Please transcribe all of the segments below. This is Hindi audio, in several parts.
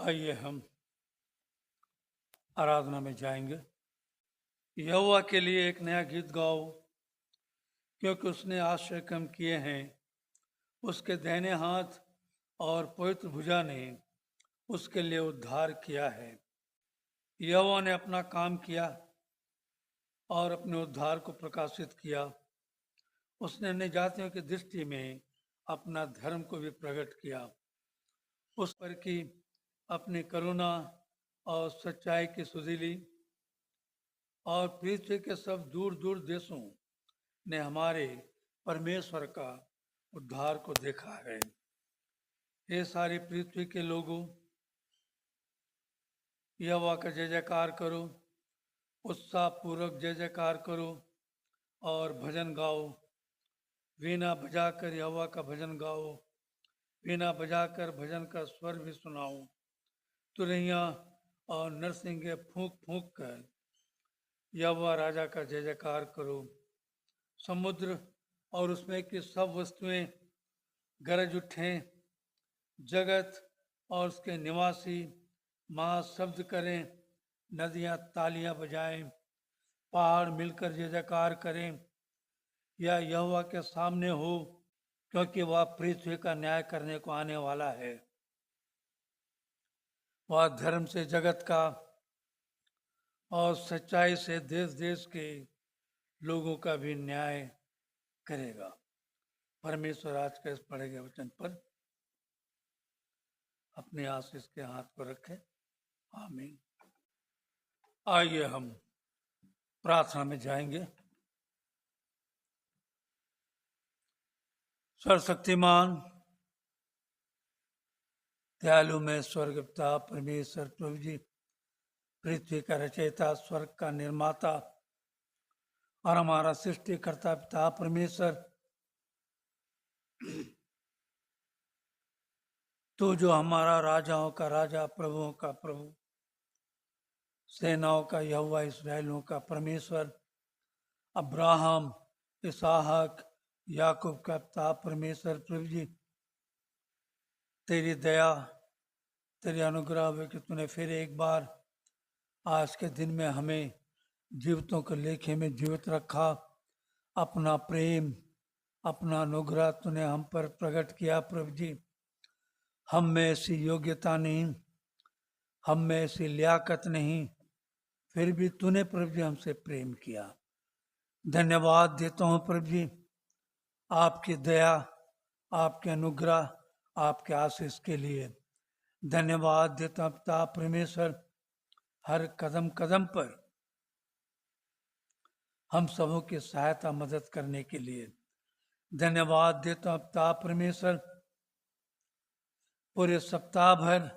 आइए हम आराधना में जाएंगे। यहोवा के लिए एक नया गीत गाओ, क्योंकि उसने आश्चर्य कर्म किए हैं। उसके दाहिने हाथ और पवित्र भुजा ने उसके लिए उद्धार किया है। यहोवा ने अपना काम किया और अपने उद्धार को प्रकाशित किया। उसने अन्य जातियों की दृष्टि में अपना धर्म को भी प्रकट किया। उस पर की अपनी करुणा और सच्चाई की सुधीली, और पृथ्वी के सब दूर दूर देशों ने हमारे परमेश्वर का उद्धार को देखा है। ये सारी पृथ्वी के लोगों, यहोवा का जय जयकार करो, उत्साह पूर्वक जय जयकार करो और भजन गाओ। वीणा बजाकर यहोवा का भजन गाओ, वीणा बजाकर भजन का स्वर भी सुनाओ। तुरैया और नरसिंगे फूंक फूंक कर यहोवा राजा का जय जयकार करो। समुद्र और उसमें की सब वस्तुएं गरज उठें, जगत और उसके निवासी महाशब्द करें, नदियां तालियां बजाएं, पहाड़ मिलकर जय जयकार करें। या यहोवा के सामने हो, क्योंकि वह पृथ्वी का न्याय करने को आने वाला है। वह धर्म से जगत का और सच्चाई से देश देश के लोगों का भी न्याय करेगा। परमेश्वर आज के इस पढ़े गए वचन पर अपने आशीष के हाथ को रखें। आमीन। आइए हम प्रार्थना में जाएंगे। सर्वशक्तिमान दयालु में स्वर्ग पिता परमेश्वर प्रभु जी, पृथ्वी का रचयिता, स्वर्ग का निर्माता और हमारा सृष्टिकर्ता पिता परमेश्वर, तू जो हमारा राजाओं का राजा, प्रभुओं का प्रभु, सेनाओं का यहोवा, इस्राएलियों का परमेश्वर, अब्राहम, इसहाक, याकूब का पिता परमेश्वर प्रभु जी, तेरी दया, तेरी अनुग्रह है कि तूने फिर एक बार आज के दिन में हमें जीवितों के लेखे में जीवित रखा। अपना प्रेम, अपना अनुग्रह तूने हम पर प्रकट किया प्रभु जी। हम में ऐसी योग्यता नहीं, हम में ऐसी लियाकत नहीं, फिर भी तूने प्रभु जी हमसे प्रेम किया। धन्यवाद देता हूँ प्रभु जी, आपकी दया, आपके अनुग्रह, आपके आशीष के लिए धन्यवाद देता हूँ पिता परमेश्वर। हर कदम कदम पर हम सबों की सहायता मदद करने के लिए धन्यवाद देता हूँ पिता परमेश्वर। पूरे सप्ताह भर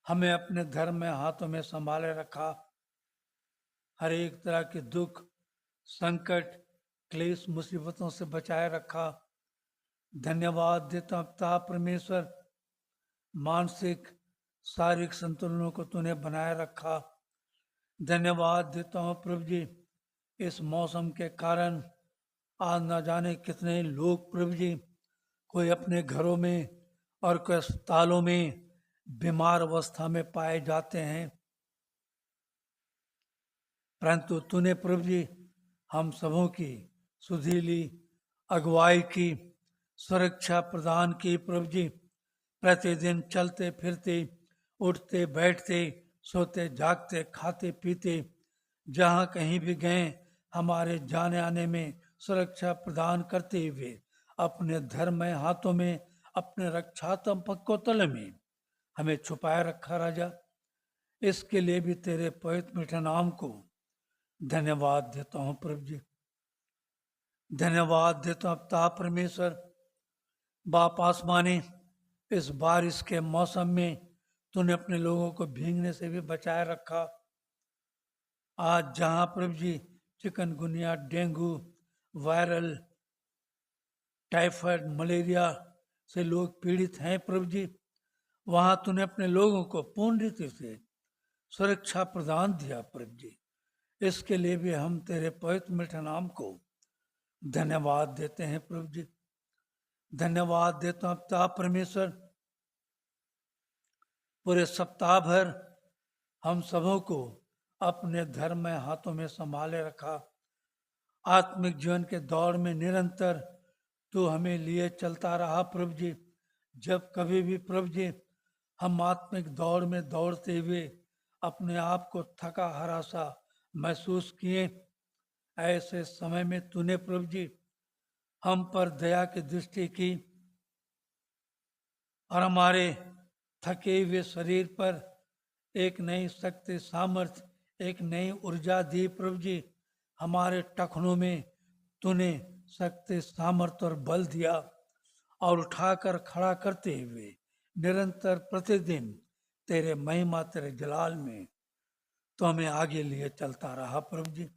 हमें अपने धर्म में हाथों में संभाले रखा। हर एक तरह के दुख, संकट, क्लेश, मुसीबतों से बचाए रखा। धन्यवाद देता हूँ पिता परमेश्वर। मानसिक शारीरिक संतुलनों को तूने बनाए रखा। धन्यवाद देता हूँ प्रभु जी। इस मौसम के कारण आज न जाने कितने लोग प्रभु जी, कोई अपने घरों में और कोई अस्पतालों में बीमार अवस्था में पाए जाते हैं, परंतु तूने प्रभु जी हम सबों की सुधीली अगुवाई की, सुरक्षा प्रदान की प्रभु जी। प्रतिदिन चलते फिरते, उठते बैठते, सोते जागते, खाते पीते, जहाँ कहीं भी गए, हमारे जाने आने में सुरक्षा प्रदान करते हुए अपने धर्ममय हाथों में, अपने रक्षात्मक कोतल में हमें छुपाए रखा राजा। इसके लिए भी तेरे पवित्र मीठे नाम को धन्यवाद देता हूँ प्रभु जी। धन्यवाद देता हूँ पिता परमेश्वर। बाप आसमानी, इस बारिश के मौसम में तूने अपने लोगों को भीगने से भी बचाए रखा। आज जहाँ प्रभु जी chikungunya, dengue, viral, typhoid, malaria से लोग पीड़ित हैं प्रभु जी, वहाँ तूने अपने लोगों को पूर्ण रीति से सुरक्षा प्रदान दिया प्रभु जी। इसके लिए भी हम तेरे पवित्र मीठे नाम को धन्यवाद देते हैं प्रभु जी। धन्यवाद देता हूँ पिता परमेश्वर। पूरे सप्ताह भर हम सबों को अपने धर्म में हाथों में संभाले रखा। आत्मिक जीवन के दौड़ में निरंतर तू हमें लिए चलता रहा प्रभु जी। जब कभी भी प्रभु जी हम आत्मिक दौड़ में दौड़ते हुए अपने आप को थका हारा सा महसूस किए, ऐसे समय में तूने प्रभु जी हम पर दया की दृष्टि की और हमारे थके हुए शरीर पर एक नई शक्ति सामर्थ्य, एक नई ऊर्जा दी प्रभु जी। हमारे टखनों में तूने शक्ति सामर्थ्य और बल दिया और उठाकर खड़ा करते हुए निरंतर प्रतिदिन तेरे महिमा तेरे जलाल में तो हमें आगे लिए चलता रहा प्रभु जी।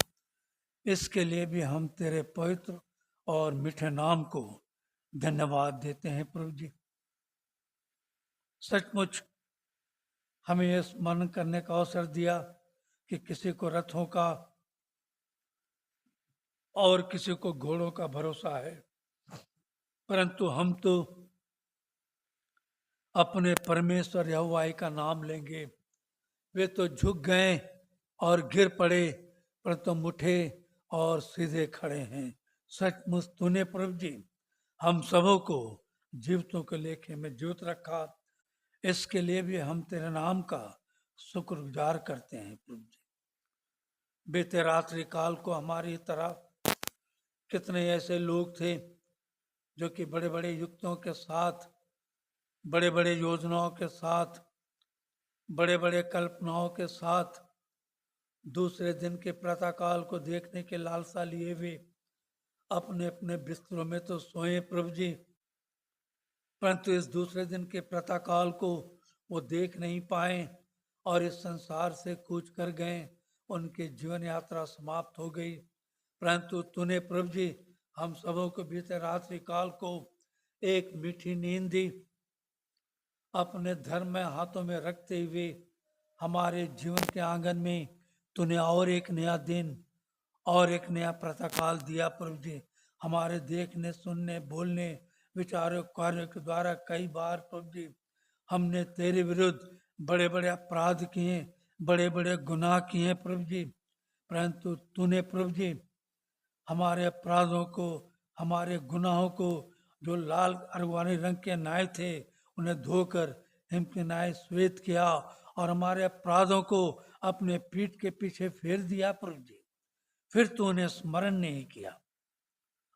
इसके लिए भी हम तेरे पवित्र और मीठे नाम को धन्यवाद देते हैं प्रभु जी। सचमुच हमें यह स्मरण करने का अवसर दिया कि किसी को रथों का और किसी को घोड़ों का भरोसा है, परंतु हम तो अपने परमेश्वर यहोवा का नाम लेंगे। वे तो झुक गए और गिर पड़े, परंतु हम उठे और सीधे खड़े हैं। सचमुच तूने प्रभु जी हम सबों को जीवितों के लेखे में जीवित रखा। इसके लिए भी हम तेरे नाम का शुक्रगुजार करते हैं प्रभु जी। बीते रात्रि काल को हमारी तरह कितने ऐसे लोग थे जो कि बड़े बड़े युक्तों के साथ, बड़े बड़े योजनाओं के साथ, बड़े बड़े कल्पनाओं के साथ दूसरे दिन के प्रातःकाल को देखने के लालसा लिए हुए अपने अपने बिस्तरों में तो सोए प्रभु जी, परंतु इस दूसरे दिन के प्रातःकाल को वो देख नहीं पाए और इस संसार से कूच कर गए। उनकी जीवन यात्रा समाप्त हो गई। परंतु तूने प्रभु जी हम सबों को बीते रात्रि काल को एक मीठी नींद दी। अपने धर्म में हाथों में रखते हुए हमारे जीवन के आंगन में तूने और एक नया दिन और एक नया प्रातःकाल दिया प्रभु जी। हमारे देखने, सुनने, बोलने, विचारों, कार्यों के द्वारा कई बार प्रभु जी हमने तेरे विरुद्ध बड़े बड़े अपराध किए, बड़े बड़े गुनाह किए प्रभु जी, परंतु तूने प्रभु जी हमारे अपराधों को, हमारे गुनाहों को जो लाल अरवानी रंग के नाय थे उन्हें धोकर हिम के नाय श्वेत किया और हमारे अपराधों को अपने पीठ के पीछे फेर दिया प्रभु जी। फिर तूने स्मरण नहीं किया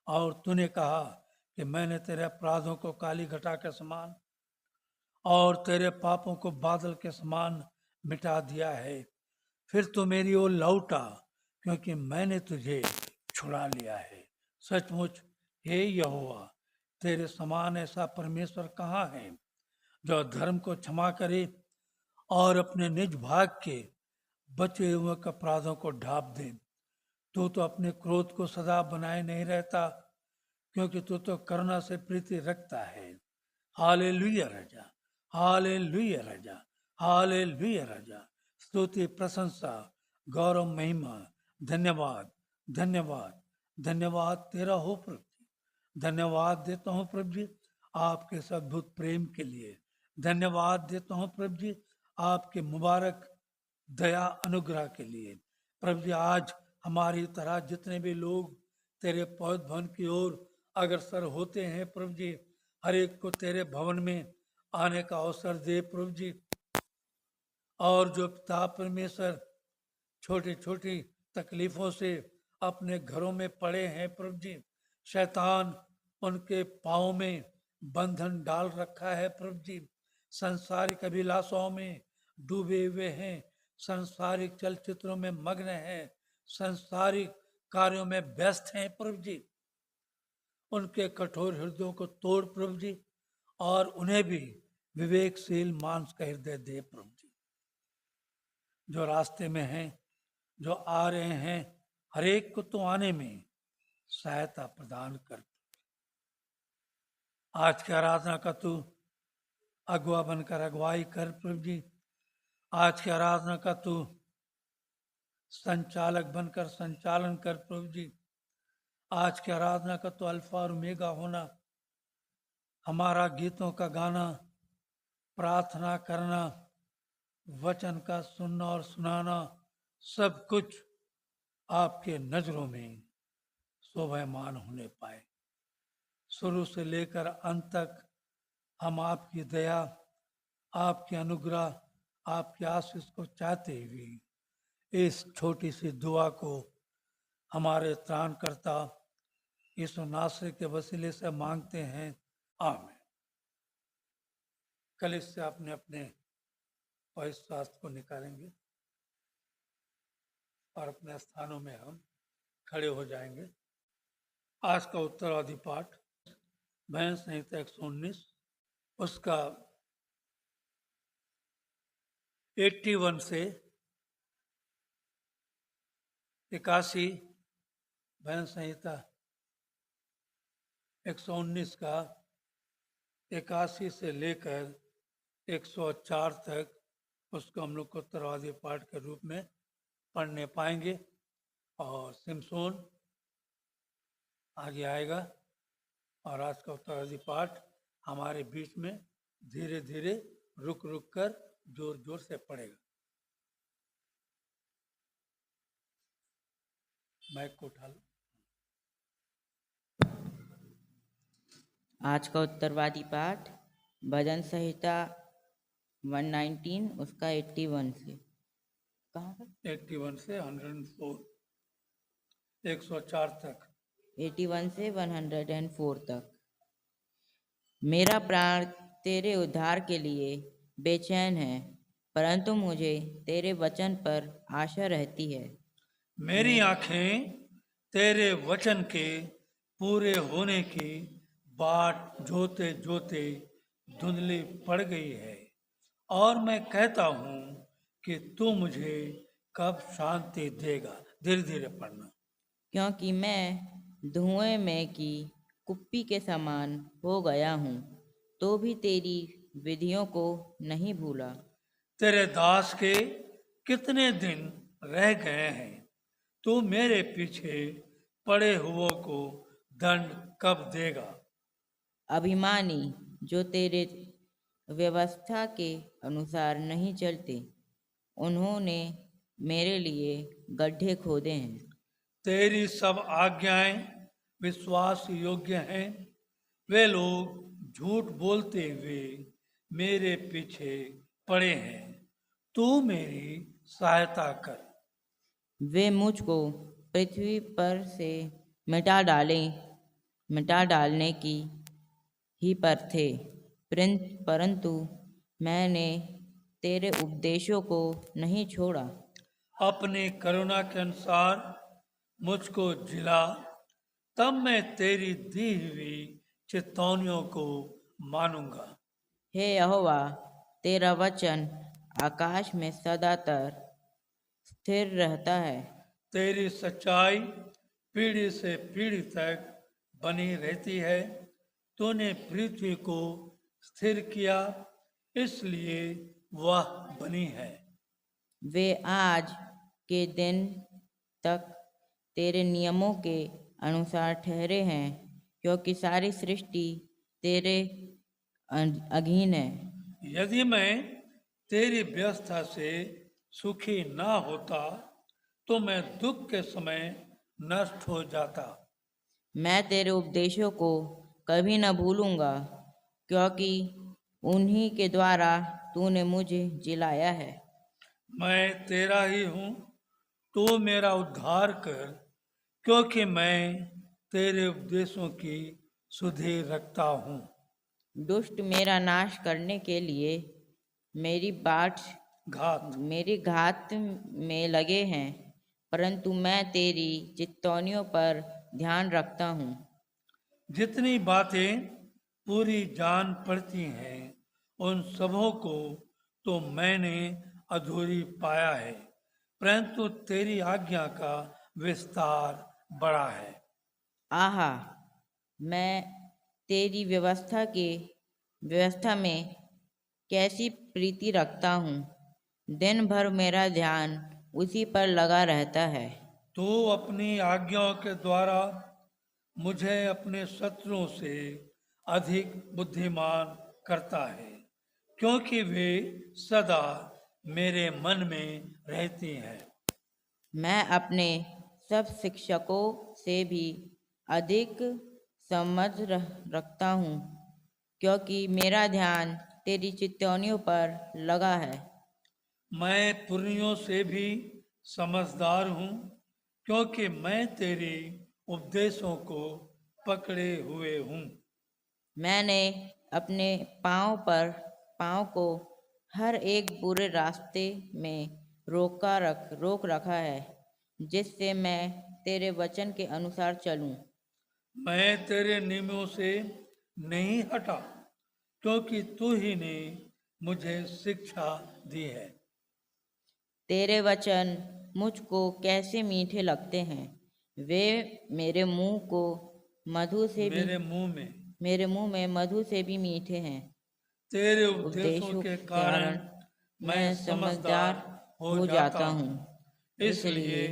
और तूने कहा कि मैंने तेरे अपराधों को काली घटा के समान और तेरे पापों को बादल के समान मिटा दिया है। फिर तू मेरी ओर लौटा क्योंकि मैंने तुझे छुड़ा लिया है। सचमुच हे यहोवा तेरे समान ऐसा परमेश्वर कहाँ है जो धर्म को क्षमा करे और अपने निज भाग के बचे हुए अपराधों को ढांप दे। तू तो अपने क्रोध को सदा बनाए नहीं रहता, क्योंकि तू तो करुणा से प्रीति रखता है। हालेलुया राजा, हालेलुया राजा, हालेलुया राजा। स्तुति, प्रशंसा, गौरव, महिमा, धन्यवाद, धन्यवाद, धन्यवाद तेरा हो प्रभु जी। धन्यवाद देता हूँ प्रभु जी आपके इस अद्भुत प्रेम के लिए। धन्यवाद देता हूँ प्रभु जी आपके मुबारक दया अनुग्रह के लिए। प्रभु जी आज हमारी तरह जितने भी लोग तेरे पवित्र भवन की ओर अग्रसर होते हैं प्रभु जी, हर एक को तेरे भवन में आने का अवसर दे प्रभु जी। और जो पिता परमेश्वर छोटी छोटी तकलीफों से अपने घरों में पड़े हैं प्रभु जी, शैतान उनके पाँव में बंधन डाल रखा है प्रभु जी, संसारिक अभिलाषाओं में डूबे हुए हैं, संसारिक चलचित्रों में मग्न हैं, संसारिक कार्यों में व्यस्त हैं प्रभु जी। उनके कठोर हृदयों को तोड़ प्रभु जी और उन्हें भी विवेकशील मांस का हृदय दे प्रभु जी। जो रास्ते में हैं, जो आ रहे हैं, हर एक को तो आने में सहायता प्रदान कर। आज की आराधना का तू अगुआ बनकर अगुवाई कर प्रभु जी। आज की आराधना का तू संचालक बनकर संचालन कर प्रभु जी। आज की आराधना का तो अल्फा और ओमेगा होना, हमारा गीतों का गाना, प्रार्थना करना, वचन का सुनना और सुनाना सब कुछ आपके नजरों में शोभायमान होने पाए। शुरू से लेकर अंत तक हम आपकी दया, आपके अनुग्रह, आपके आशीष को चाहते हुए इस छोटी सी दुआ को हमारे त्राणकर्ता यीशु नासरी के वसीले से मांगते हैं, आमीन। कल इससे आपने अपने पवित्र शास्त्र को निकालेंगे और अपने स्थानों में हम खड़े हो जाएंगे। आज का उत्तरवादी पाठ भजन संहिता 119 उसका 81 से 81, भजन संहिता 119 का 81 से लेकर 104 तक उसको हम लोग को उत्तरवादी पाठ के रूप में पढ़ने पाएंगे। और सिमसोन आगे आएगा और आज का उत्तरवादी पाठ हमारे बीच में धीरे धीरे रुक रुक कर जोर जोर से पड़ेगा। माइक को उठा लो। आज का उत्तरवादी पाठ भजन संहिता 119 उसका 81 से कहाँ तक 81 से 104 104 तक 81 से 104 तक। मेरा प्राण तेरे उद्धार के लिए बेचैन है, परंतु मुझे तेरे वचन पर आशा रहती है। मेरी आंखें तेरे वचन के पूरे होने की बाट जोते जोते धुंधली पड़ गई है और मैं कहता हूँ कि तू मुझे कब शांति देगा। धीरे धीरे पढ़ना। क्योंकि मैं धुएं में की कुप्पी के समान हो गया हूँ, तो भी तेरी विधियों को नहीं भूला। तेरे दास के कितने दिन रह गए हैं, तू मेरे पीछे पड़े हुओं को दंड कब देगा। अभिमानी जो तेरे व्यवस्था के अनुसार नहीं चलते, उन्होंने मेरे लिए गड्ढे खोदे हैं। तेरी सब आज्ञाएं विश्वास योग्य हैं, वे लोग झूठ बोलते हुए मेरे पीछे पड़े हैं, तू मेरी सहायता कर। वे मुझको पृथ्वी पर से मिटा डालने की ही पर थे, परंतु मैंने तेरे उपदेशों को नहीं छोड़ा। अपनी करुणा के अनुसार मुझको जिला, तब मैं तेरी दी हुई चेतावनियों को मानूंगा। हे यहोवा, तेरा वचन आकाश में सदातर स्थिर रहता है। तेरी सच्चाई पीढ़ी से पीढ़ी तक बनी रहती है। तूने पृथ्वी को स्थिर किया, इसलिए वह बनी है। वे आज के दिन तक तेरे नियमों के अनुसार ठहरे हैं, क्योंकि सारी सृष्टि तेरे अधीन है। यदि मैं तेरी व्यवस्था से सुखी ना होता, तो मैं दुख के समय नष्ट हो जाता। मैं तेरे उपदेशों को कभी न भूलूंगा, क्योंकि उन्हीं के द्वारा तूने मुझे जिलाया है। मैं तेरा ही हूँ, तू मेरा उद्धार कर, क्योंकि मैं तेरे उपदेशों की सुधि रखता हूँ। दुष्ट मेरा नाश करने के लिए मेरी घात में लगे हैं, परंतु मैं तेरी चितौनियों पर ध्यान रखता हूँ। जितनी बातें पूरी जान पड़ती हैं, उन सबों को तो मैंने अधूरी पाया है, परंतु तेरी आज्ञा का विस्तार बड़ा है। आहा, मैं तेरी व्यवस्था में कैसी प्रीति रखता हूँ। दिन भर मेरा ध्यान उसी पर लगा रहता है। तू अपनी आज्ञाओं के द्वारा मुझे अपने शत्रुओं से अधिक बुद्धिमान करता है, क्योंकि वे सदा मेरे मन में रहती हैं। मैं अपने सब शिक्षकों से भी अधिक रखता हूँ, क्योंकि मेरा ध्यान तेरी चितौनियों पर लगा है। मैं पुरनियों से भी समझदार हूँ, क्योंकि मैं तेरे उपदेशों को पकड़े हुए हूँ। मैंने अपने पाँव को हर एक बुरे रास्ते में रोक रखा है, जिससे मैं तेरे वचन के अनुसार चलूं। मैं तेरे नियमों से नहीं हटा, क्योंकि तू ही ने मुझे शिक्षा दी है। तेरे वचन मुझको कैसे मीठे लगते हैं, वे मेरे मुंह को मधु से भी मेरे मुंह में मधु से भी मीठे हैं। तेरे उपदेशों के कारण मैं समझदार हो जाता हूँ, इसलिए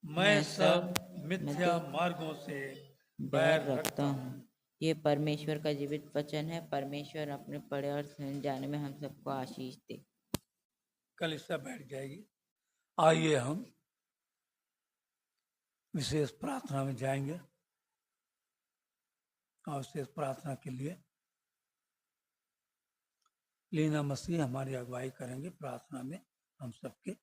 मैं सब मिथ्या मार्गों से बैर रखता हूँ। ये परमेश्वर का जीवित वचन है। परमेश्वर अपने पढ़े और सुन जाने में हम सबको आशीष दे। कलीसिया बैठ जाएगी। आइए हम विशेष प्रार्थना में जाएंगे और विशेष प्रार्थना के लिए लीना मसीह हमारी अगुवाई करेंगे प्रार्थना में हम सबके।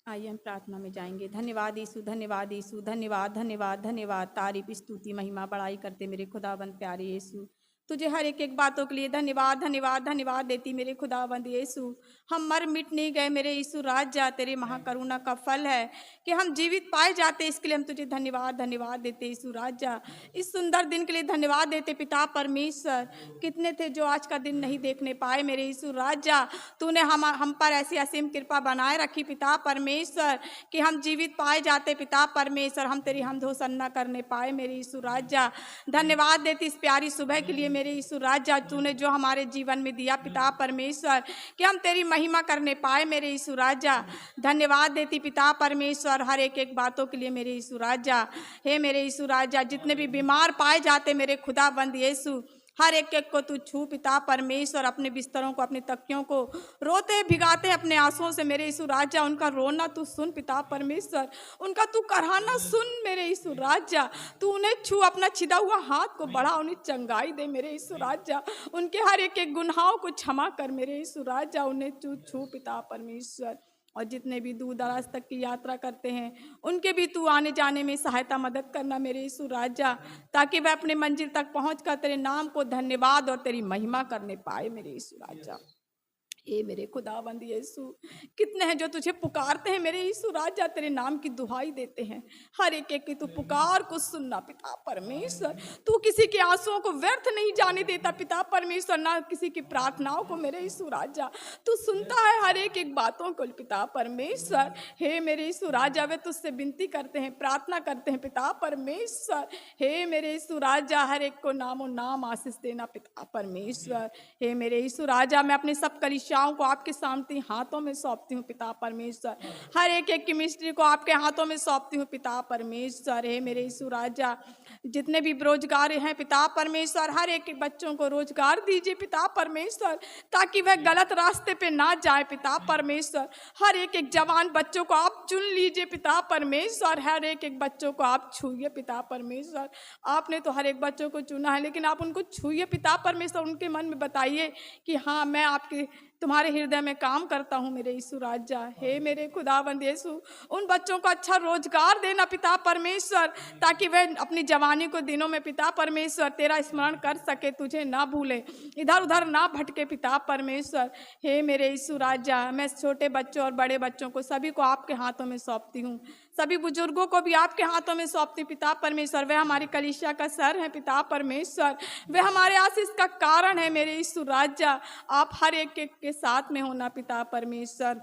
आइए हम प्रार्थना में जाएंगे। धन्यवाद यीशु, धन्यवाद यीशु, धन्यवाद धन्यवाद धन्यवाद, तारीफ स्तुति महिमा बड़ाई करते मेरे खुदाबंद प्यारे यीशु। तुझे हर एक बातों के लिए धन्यवाद धन्यवाद धन्यवाद देती मेरे खुदाबंद यीशु। हम मर मिट नहीं गए मेरे यीशु, राजा तेरे महाकरुणा का फल है कि हम जीवित पाए जाते, इसके लिए हम तुझे धन्यवाद धन्यवाद देते यीशु राजा। इस सुंदर दिन के लिए धन्यवाद देते पिता परमेश्वर। कितने थे जो आज का दिन नहीं देखने पाए मेरे यीशु राजा, तूने हम पर ऐसी असीम कृपा बनाए रखी पिता परमेश्वर कि हम जीवित पाए जाते पिता परमेश्वर, हम तेरी हमद होसन्ना करने पाए मेरे यीशु राजा। धन्यवाद देती इस प्यारी सुबह के लिए मेरे यीशु राजा, तूने जो हमारे जीवन में दिया पिता परमेश्वर कि हम तेरी महिमा करने पाए मेरे यीशु राजा। धन्यवाद देती पिता परमेश्वर हर एक बातों के लिए मेरे यीशु राजा। हे मेरे यीशु राजा, जितने भी बीमार पाए जाते मेरे खुदाबंद यीशु, हर एक को तू छू पिता परमेश्वर, अपने बिस्तरों को अपने तकियों को रोते भिगाते अपने आंसुओं से मेरे यीशु राजा, उनका रोना तू सुन पिता परमेश्वर, उनका तू कराहना सुन मेरे यीशु राजा। तू उन्हें छू, अपना छिदा हुआ हाथ को बढ़ा, उन्हें चंगाई दे मेरे यीशु राजा। उनके हर एक गुनाहों को क्षमा कर मेरे यीशु राजा, उन्हें तू छू पिता परमेश्वर। और जितने भी दूर दराज तक की यात्रा करते हैं उनके भी तू आने जाने में सहायता मदद करना मेरे यीशु राजा, ताकि वह अपने मंजिल तक पहुंचकर तेरे नाम को धन्यवाद और तेरी महिमा करने पाए मेरे यीशु राजा। ए मेरे खुदाबंद यीशु, कितने हैं जो तुझे पुकारते हैं मेरे यीशु राजा, तेरे नाम की दुहाई देते हैं, हर एक की तू पुकार को सुनना पिता परमेश्वर। तू किसी के आंसुओं को व्यर्थ नहीं जाने देता पिता परमेश्वर, ना किसी की प्रार्थनाओं को मेरे यीशु राजा। तू सुनता है हर एक बातों को पिता परमेश्वर। हे मेरे यीशु राजा, वे तुझसे विनती करते हैं, प्रार्थना करते हैं पिता परमेश्वर। हे मेरे यीशु राजा, हर एक को नामों नाम आशीष देना पिता परमेश्वर। हे मेरे यीशु राजा, मैं अपने सब कलीसियाओं को आपके सामने हाथों में सौंपती हूँ पिता परमेश्वर, हर एक की मिनिस्ट्री को आपके हाथों में सौंपती हूँ पिता परमेश्वर। हे मेरे यीशु राजा, जितने भी बेरोजगार हैं पिता परमेश्वर, हर एक बच्चों को रोजगार दीजिए पिता परमेश्वर, ताकि वह गलत रास्ते पे ना जाए पिता परमेश्वर। हर एक जवान बच्चों को आप चुन लीजिए पिता परमेश्वर, हर एक बच्चों को आप छूइए पिता परमेश्वर। आपने तो हर एक बच्चों को चुना है, लेकिन आप उनको छूइए पिता परमेश्वर, उनके मन में बताइए कि हाँ मैं आपके तुम्हारे हृदय में काम करता हूँ मेरे यीशु राजा। हे मेरे खुदाबंद यीशु, उन बच्चों को अच्छा रोजगार देना पिता परमेश्वर, ताकि वे अपनी जवानी को दिनों में पिता परमेश्वर तेरा स्मरण कर सके, तुझे ना भूले, इधर उधर ना भटके पिता परमेश्वर। हे मेरे यीशु राजा, मैं छोटे बच्चों और बड़े बच्चों को सभी को आपके हाथों में सौंपती हूँ, सभी बुजुर्गों को भी आपके हाथों में सौंपती पिता परमेश्वर। वे हमारी कलीसिया का सर है पिता परमेश्वर, वे हमारे आशीष का कारण है मेरे यीशु राजा। आप हर एक के साथ में होना पिता परमेश्वर।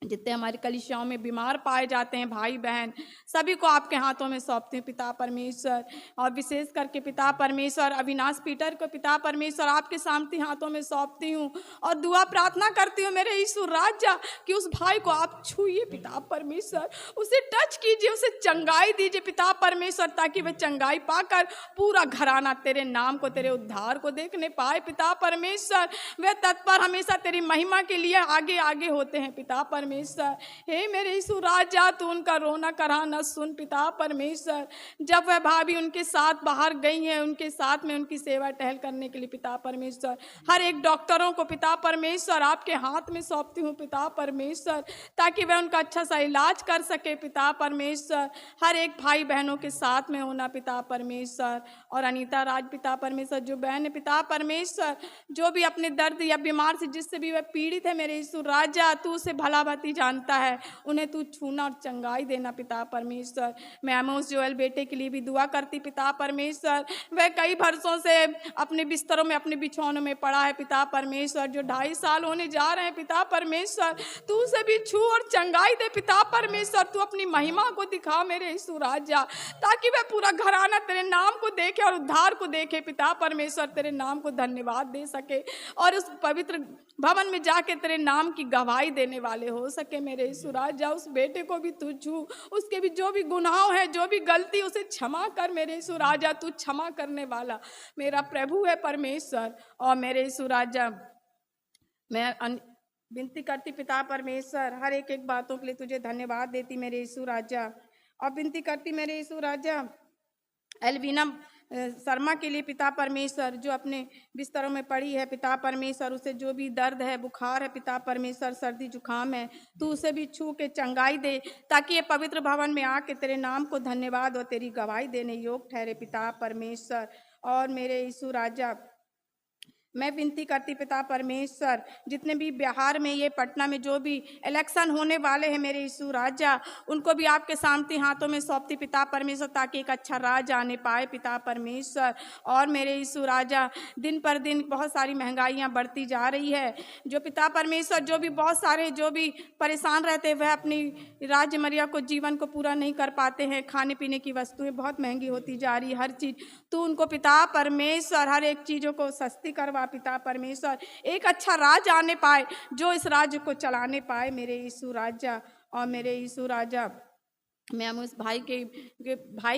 जितने हमारी कलीसियाओं में बीमार पाए जाते हैं भाई बहन, सभी को आपके हाथों में सौंपती हूँ पिता परमेश्वर। और विशेष करके पिता परमेश्वर अविनाश पीटर को पिता परमेश्वर आपके सामर्थी हाथों में सौंपती हूँ और दुआ प्रार्थना करती हूँ मेरे यीशु राजा कि उस भाई को आप छूइए पिता परमेश्वर, उसे टच कीजिए, उसे चंगाई दीजिए पिता परमेश्वर, ताकि वह चंगाई पाकर पूरा घराना तेरे नाम को, तेरे उद्धार को देखने पाए पिता परमेश्वर। वह तत्पर हमेशा तेरी महिमा के लिए आगे आगे होते हैं पिता परमेश्वर। हे मेरे यीशु राजा, तू उनका रोना कराना सुन पिता परमेश्वर। जब वह भाभी उनके साथ बाहर गई है, उनके साथ में उनकी सेवा टहल करने के लिए पिता परमेश्वर, हर एक डॉक्टरों को पिता परमेश्वर आपके हाथ में सौंपती हूँ पिता परमेश्वर, ताकि वह उनका अच्छा सा इलाज कर सके पिता परमेश्वर। हर एक भाई बहनों के साथ में होना पिता परमेश्वर। और अनीता राज पिता परमेश्वर जो बहन है पिता परमेश्वर, जो भी अपने दर्द या बीमार से जिससे भी वह पीड़ित है मेरे यीशु राजा, तू उसे भला भांति जानता है, उन्हें तू छूना और चंगाई देना पिता परमेश्वर। मैं आमोस जोएल बेटे के लिए भी दुआ करती पिता परमेश्वर। वह कई वर्षों से अपने बिस्तरों में, अपने बिछौनों में पड़ा है पिता परमेश्वर, जो 2.5 साल होने जा रहे हैं पिता परमेश्वर, तू उसे भी छू और चंगाई दे पिता परमेश्वर। तू अपनी महिमा को दिखा मेरे यीशु राजा, ताकि वह पूरा घराना तेरे नाम को देखे और उद्धार को देखे पिता परमेश्वर, तेरे नाम को धन्यवाद दे सके और उस पवित्र भवन में जाके तेरे नाम की गवाही देने वाले हो सके मेरे यीशु राजा। उस बेटे को भी तू छू, उसके भी जो भी गुनाह है, जो भी गलती, उसे क्षमा कर मेरे यीशु राजा। तू क्षमा करने वाला मेरा प्रभु है परमेश्वर। और मेरे यीशु राजा मैं विनती करती पिता परमेश्वर, हर एक एक बातों के लिए तुझे धन्यवाद देती मेरे यीशु राजा। और विनती करती मेरे यीशु राजा एल्विना शर्मा के लिए पिता परमेश्वर, जो अपने बिस्तरों में पड़ी है पिता परमेश्वर, उसे जो भी दर्द है, बुखार है पिता परमेश्वर, सर्दी जुकाम है, तू उसे भी छू के चंगाई दे, ताकि ये पवित्र भवन में आके तेरे नाम को धन्यवाद और तेरी गवाही देने योग ठहरे पिता परमेश्वर। और मेरे यीशु राजा मैं विनती करती पिता परमेश्वर, जितने भी बिहार में, ये पटना में जो भी इलेक्शन होने वाले हैं मेरे यीशु राजा, उनको भी आपके सामर्थी हाथों में सौंपती पिता परमेश्वर, ताकि एक अच्छा राज आने पाए पिता परमेश्वर। और मेरे यीशु राजा दिन पर दिन बहुत सारी महंगाइयाँ बढ़ती जा रही है, जो पिता परमेश्वर जो भी बहुत सारे जो भी परेशान रहते हैं, वह अपनी राजमर्या को, जीवन को पूरा नहीं कर पाते हैं। खाने पीने की वस्तुएं बहुत महंगी होती जा रही है, हर चीज़ तू उनको पिता परमेश्वर हर एक चीज़ों को सस्ती करवा पिता परमेश्वर, एक अच्छा राज आने पाए, जो इस राज्य को चलाने पाए मेरे यीशु राजा। और मेरे यीशु राजा मैं उस भाई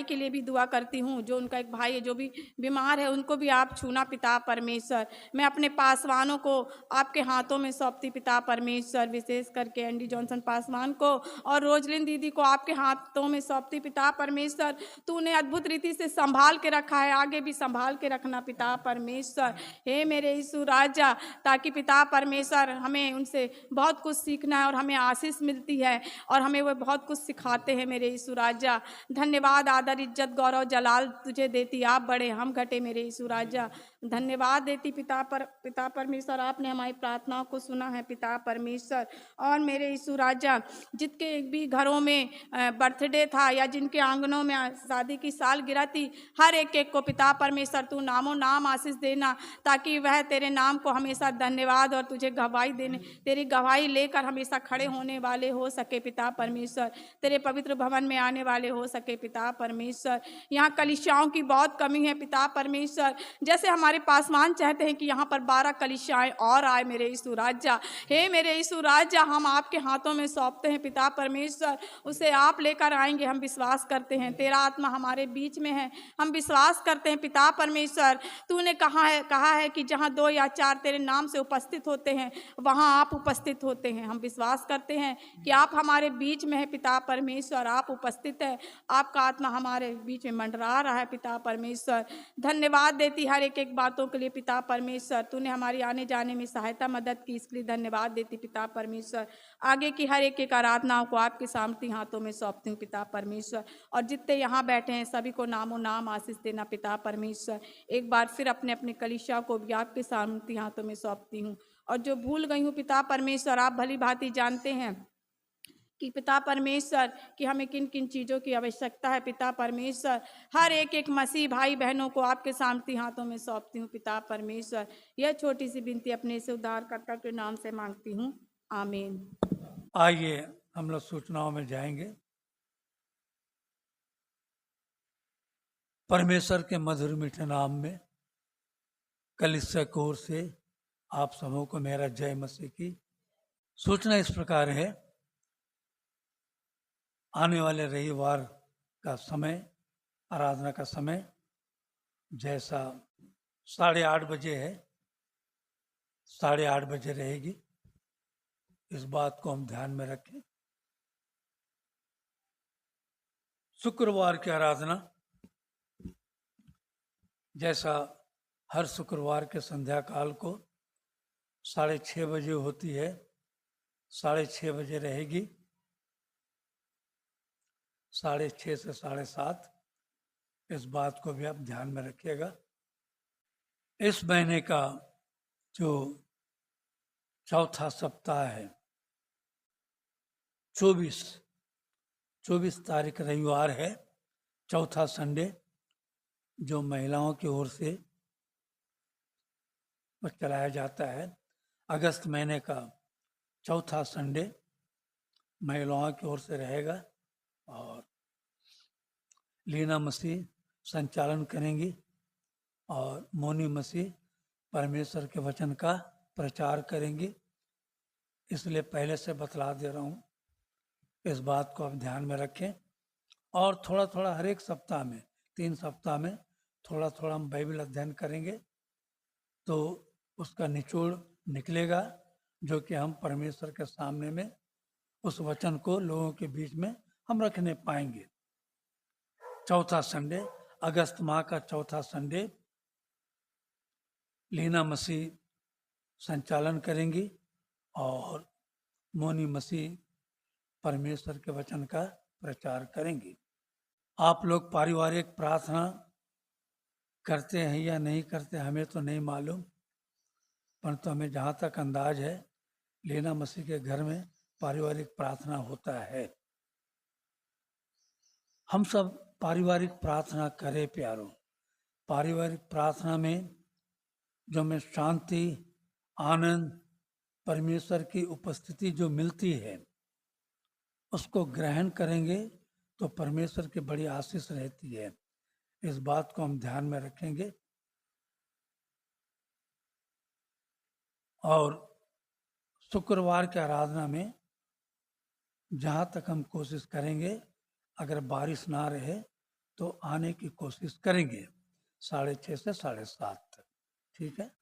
के लिए भी दुआ करती हूँ, जो उनका एक भाई है जो भी बीमार है, उनको भी आप छूना पिता परमेश्वर। मैं अपने पासवानों को आपके हाथों में सौंपती पिता परमेश्वर, विशेष करके एंडी जॉनसन पासवान को और रोजलिन दीदी को आपके हाथों में सौंपती पिता परमेश्वर। तू उन्हें अद्भुत रीति से संभाल के रखा है, आगे भी संभाल के रखना पिता परमेश्वर। हे मेरे यीशु राजा, ताकि पिता परमेश्वर हमें उनसे बहुत कुछ सीखना है और हमें आशीष मिलती है और हमें वो बहुत कुछ सिखाते हैं मेरे यीशु राजा। धन्यवाद, आदर, इज्जत, गौरव, जलाल तुझे देती, आप बड़े हम घटे मेरे यीशु राजा। धन्यवाद देती पिता परमेश्वर, आपने हमारी प्रार्थनाओं को सुना है पिता परमेश्वर। और मेरे यीशु राजा, जिनके भी घरों में बर्थडे था या जिनके आंगनों में शादी की सालगिरह थी, हर एक एक को पिता परमेश्वर तू नामों नाम आशीष देना, ताकि वह तेरे नाम को हमेशा धन्यवाद और तुझे गवाही देने, तेरी गवाही लेकर हमेशा खड़े होने वाले हो सके पिता परमेश्वर, तेरे पवित्र भवन में आने वाले हो सके पिता परमेश्वर। यहाँ कलीसियाओं की बहुत कमी है पिता परमेश्वर, जैसे हमारे पासवान चाहते हैं कि यहाँ पर 12 कलीसियाएं और आए मेरे यीशु राजा। हे मेरे यीशु राजा, हम आपके हाथों में सौंपते हैं पिता परमेश्वर, उसे आप लेकर आएंगे, हम विश्वास करते हैं। तेरा आत्मा हमारे बीच में है, हम विश्वास करते हैं पिता परमेश्वर। तूने कहा है कि जहाँ 2 या 4 तेरे नाम से उपस्थित होते हैं, वहाँ आप उपस्थित होते हैं। हम विश्वास करते हैं कि आप हमारे बीच में है पिता परमेश्वर, आप उपस्थित है, आपका आत्मा हमारे बीच में मंडरा रहा है पिता परमेश्वर। धन्यवाद देती हर एक एक बातों के लिए पिता परमेश्वर, तूने हमारी आने जाने में सहायता मदद की, इसके लिए धन्यवाद देती पिता परमेश्वर। आगे की हर एक एक आराधनाओं को आपके सामर्थी हाथों में सौंपती हूँ पिता परमेश्वर। और जितने यहाँ बैठे हैं सभी को नामों नाम आशीष देना पिता परमेश्वर। एक बार फिर अपने अपने कलीसिया को भी आपके सामर्थी हाथों में सौंपती हूँ। और जो भूल गई हूँ पिता परमेश्वर, आप भली भांति जानते हैं कि पिता परमेश्वर कि हमें किन किन चीज़ों की आवश्यकता है पिता परमेश्वर। हर एक एक मसीह भाई बहनों को आपके सामर्थी हाथों में सौंपती हूँ पिता परमेश्वर। यह छोटी सी विनती अपने से उद्धारकर्ता के नाम से मांगती हूँ, आमीन। आइए हम लोग सूचनाओं में जाएंगे। परमेश्वर के मधुर मीठे नाम में कलीसिया की ओर से आप सबों को मेरा जय मसीह की। सूचना इस प्रकार है, आने वाले रविवार का समय, आराधना का समय जैसा 8:30 बजे है, 8:30 बजे रहेगी। इस बात को हम ध्यान में रखें। शुक्रवार की आराधना जैसा हर शुक्रवार के संध्या काल को 6:30 बजे होती है, 6:30 बजे रहेगी। 6:30 से 7:30, इस बात को भी आप ध्यान में रखिएगा। इस महीने का जो चौथा सप्ताह है, 24 तारीख रविवार है, चौथा संडे जो महिलाओं की ओर से चलाया जाता है। अगस्त महीने का चौथा संडे महिलाओं की ओर से रहेगा और लीना मसीह संचालन करेंगी और मोनी मसीह परमेश्वर के वचन का प्रचार करेंगी। इसलिए पहले से बतला दे रहा हूँ, इस बात को आप ध्यान में रखें। और थोड़ा थोड़ा हर एक सप्ताह में, 3 सप्ताह में थोड़ा थोड़ा हम बाइबल अध्ययन करेंगे, तो उसका निचोड़ निकलेगा जो कि हम परमेश्वर के सामने में उस वचन को लोगों के बीच में हम रखने पाएंगे। चौथा संडे, अगस्त माह का चौथा संडे लीना मसीह संचालन करेंगी और मोनी मसीह परमेश्वर के वचन का प्रचार करेंगी। आप लोग पारिवारिक प्रार्थना करते हैं या नहीं करते हमें तो नहीं मालूम, परंतु हमें जहाँ तक अंदाज है लीना मसीह के घर में पारिवारिक प्रार्थना होता है। हम सब पारिवारिक प्रार्थना करें प्यारों। पारिवारिक प्रार्थना में जो हमें शांति, आनंद, परमेश्वर की उपस्थिति जो मिलती है, उसको ग्रहण करेंगे तो परमेश्वर की बड़ी आशीष रहती है। इस बात को हम ध्यान में रखेंगे और शुक्रवार की आराधना में जहाँ तक हम कोशिश करेंगे, अगर बारिश ना रहे तो आने की कोशिश करेंगे 6:30 से 7:30 तक। ठीक है,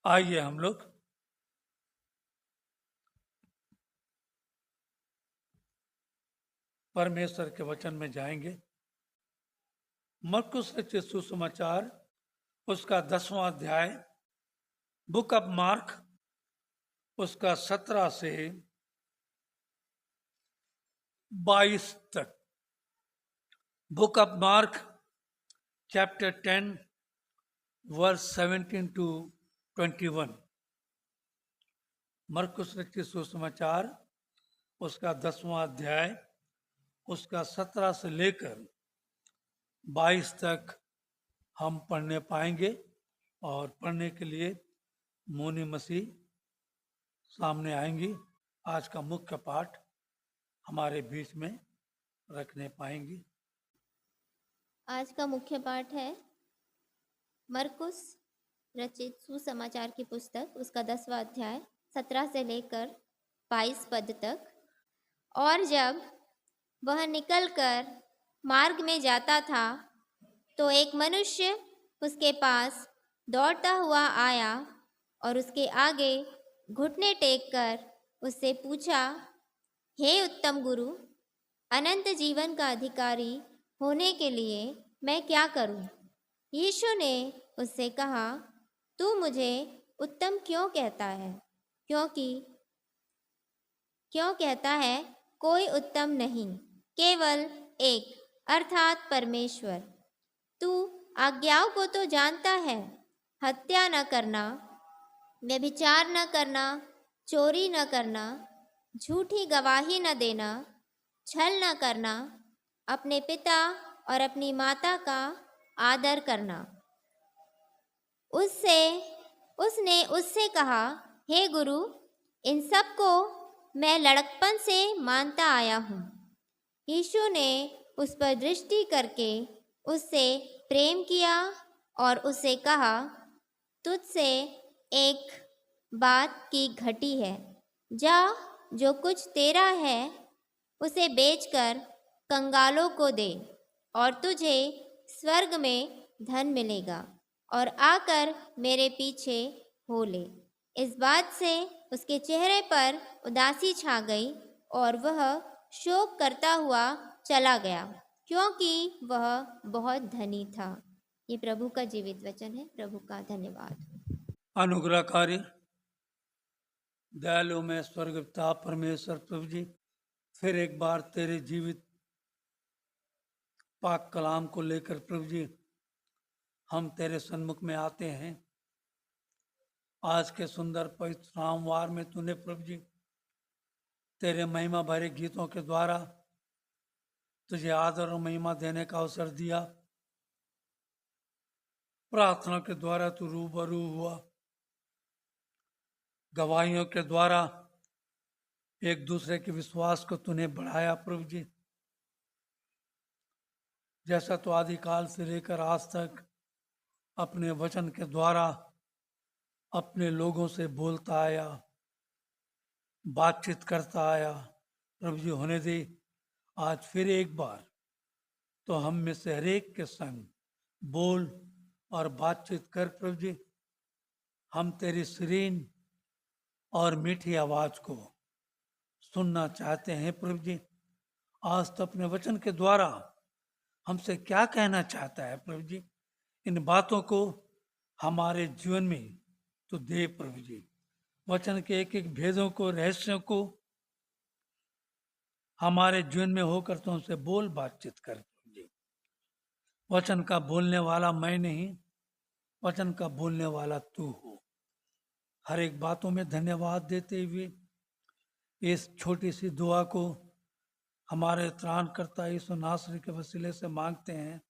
आइए हम लोग परमेश्वर के वचन में जाएंगे। मरकुस रचित सुसमाचार उसका 10वां अध्याय, बुक ऑफ मार्क उसका 17 से 22 तक। Book of Mark chapter 10 verse 17 to 21। मरकुस रचित सुसमाचार उसका 10वां अध्याय उसका 17 से लेकर 22 तक हम पढ़ने पाएंगे। और पढ़ने के लिए मोनी मसीह सामने आएंगी, आज का मुख्य पाठ हमारे बीच में रखने पाएंगी। आज का मुख्य पाठ है मरकुस रचित सुसमाचार की पुस्तक उसका 10वां अध्याय 17 से लेकर 22 पद तक। और जब वह निकलकर मार्ग में जाता था तो एक मनुष्य उसके पास दौड़ता हुआ आया और उसके आगे घुटने टेक कर उससे पूछा, हे उत्तम गुरु, अनंत जीवन का अधिकारी होने के लिए मैं क्या करूं? यीशु ने उससे कहा, तू मुझे उत्तम क्यों कहता है? क्यों कहता है कोई उत्तम नहीं, केवल एक, अर्थात परमेश्वर। तू आज्ञाओं को तो जानता है, हत्या न करना, व्यभिचार न करना, चोरी न करना, झूठी गवाही न देना, छल न करना, अपने पिता और अपनी माता का आदर करना। उसने उससे कहा, हे गुरु, इन सब को मैं लड़कपन से मानता आया हूँ। यीशु ने उस पर दृष्टि करके उससे प्रेम किया और उससे कहा, तुझसे एक बात की घटी है। जा, जो कुछ तेरा है उसे बेचकर कंगालों को दे और तुझे स्वर्ग में धन मिलेगा, और आकर मेरे पीछे हो ले। इस बात से उसके चेहरे पर उदासी छा गई और वह शोक करता हुआ चला गया, क्योंकि वह बहुत धनी था। ये प्रभु का जीवित वचन है। प्रभु का धन्यवाद। अनुग्रहकारी दयालु में स्वर्ग पिता परमेश्वर प्रभु जी, फिर एक बार तेरे जीवित पाक कलाम को लेकर प्रभु जी हम तेरे सन्मुख में आते हैं। आज के सुंदर पवित्र सोमवार में तूने प्रभु जी तेरे महिमा भरे गीतों के द्वारा तुझे आदर और महिमा देने का अवसर दिया। प्रार्थना के द्वारा तू रूबरू हुआ, गवाहियों के द्वारा एक दूसरे के विश्वास को तूने बढ़ाया प्रभु जी। जैसा तो आदिकाल से लेकर आज तक अपने वचन के द्वारा अपने लोगों से बोलता आया, बातचीत करता आया प्रभु जी, होने दे आज फिर एक बार तो हम में से हरेक के संग बोल और बातचीत कर प्रभु जी। हम तेरी सीरीन और मीठी आवाज को सुनना चाहते हैं प्रभु जी। आज तो अपने वचन के द्वारा हमसे क्या कहना चाहता है प्रभु जी, इन बातों को हमारे जीवन में तो दे प्रभु जी। वचन के एक एक भेदों को, रहस्यों को हमारे जीवन में होकर तो हमसे बोल, बातचीत कर प्रभु जी। वचन का बोलने वाला मैं नहीं, वचन का बोलने वाला तू हो। हर एक बातों में धन्यवाद देते हुए इस छोटी सी दुआ को हमारे त्राणकर्ता यीशु नासरी के वसीले से मांगते हैं,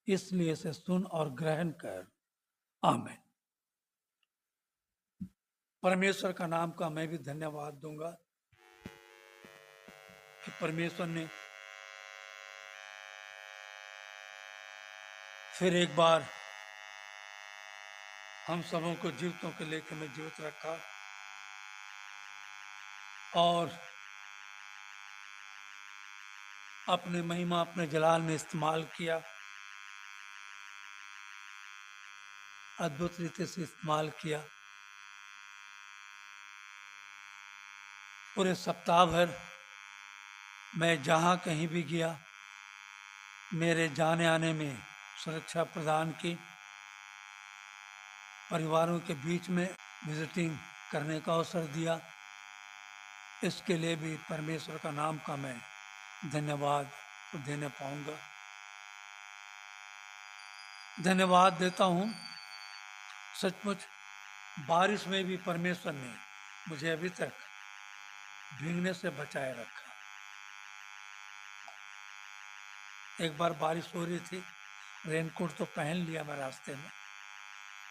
इसलिए इसे सुन और ग्रहण कर। आमीन। परमेश्वर का नाम का मैं भी धन्यवाद दूंगा कि परमेश्वर ने फिर एक बार हम सबों को जीवितों के लेखे में जीवित रखा और अपने महिमा, अपने जलाल में इस्तेमाल किया, अद्भुत रीति से इस्तेमाल किया। पूरे सप्ताह भर मैं जहाँ कहीं भी गया, मेरे जाने आने में सुरक्षा प्रदान की। परिवारों के बीच में विजिटिंग करने का अवसर दिया। इसके लिए भी परमेश्वर का नाम का मैं धन्यवाद देने पाऊंगा। धन्यवाद देता हूँ। सचमुच बारिश में भी परमेश्वर ने मुझे अभी तक भीगने से बचाए रखा। एक बार बारिश हो रही थी, रेनकोट तो पहन लिया मैं रास्ते में,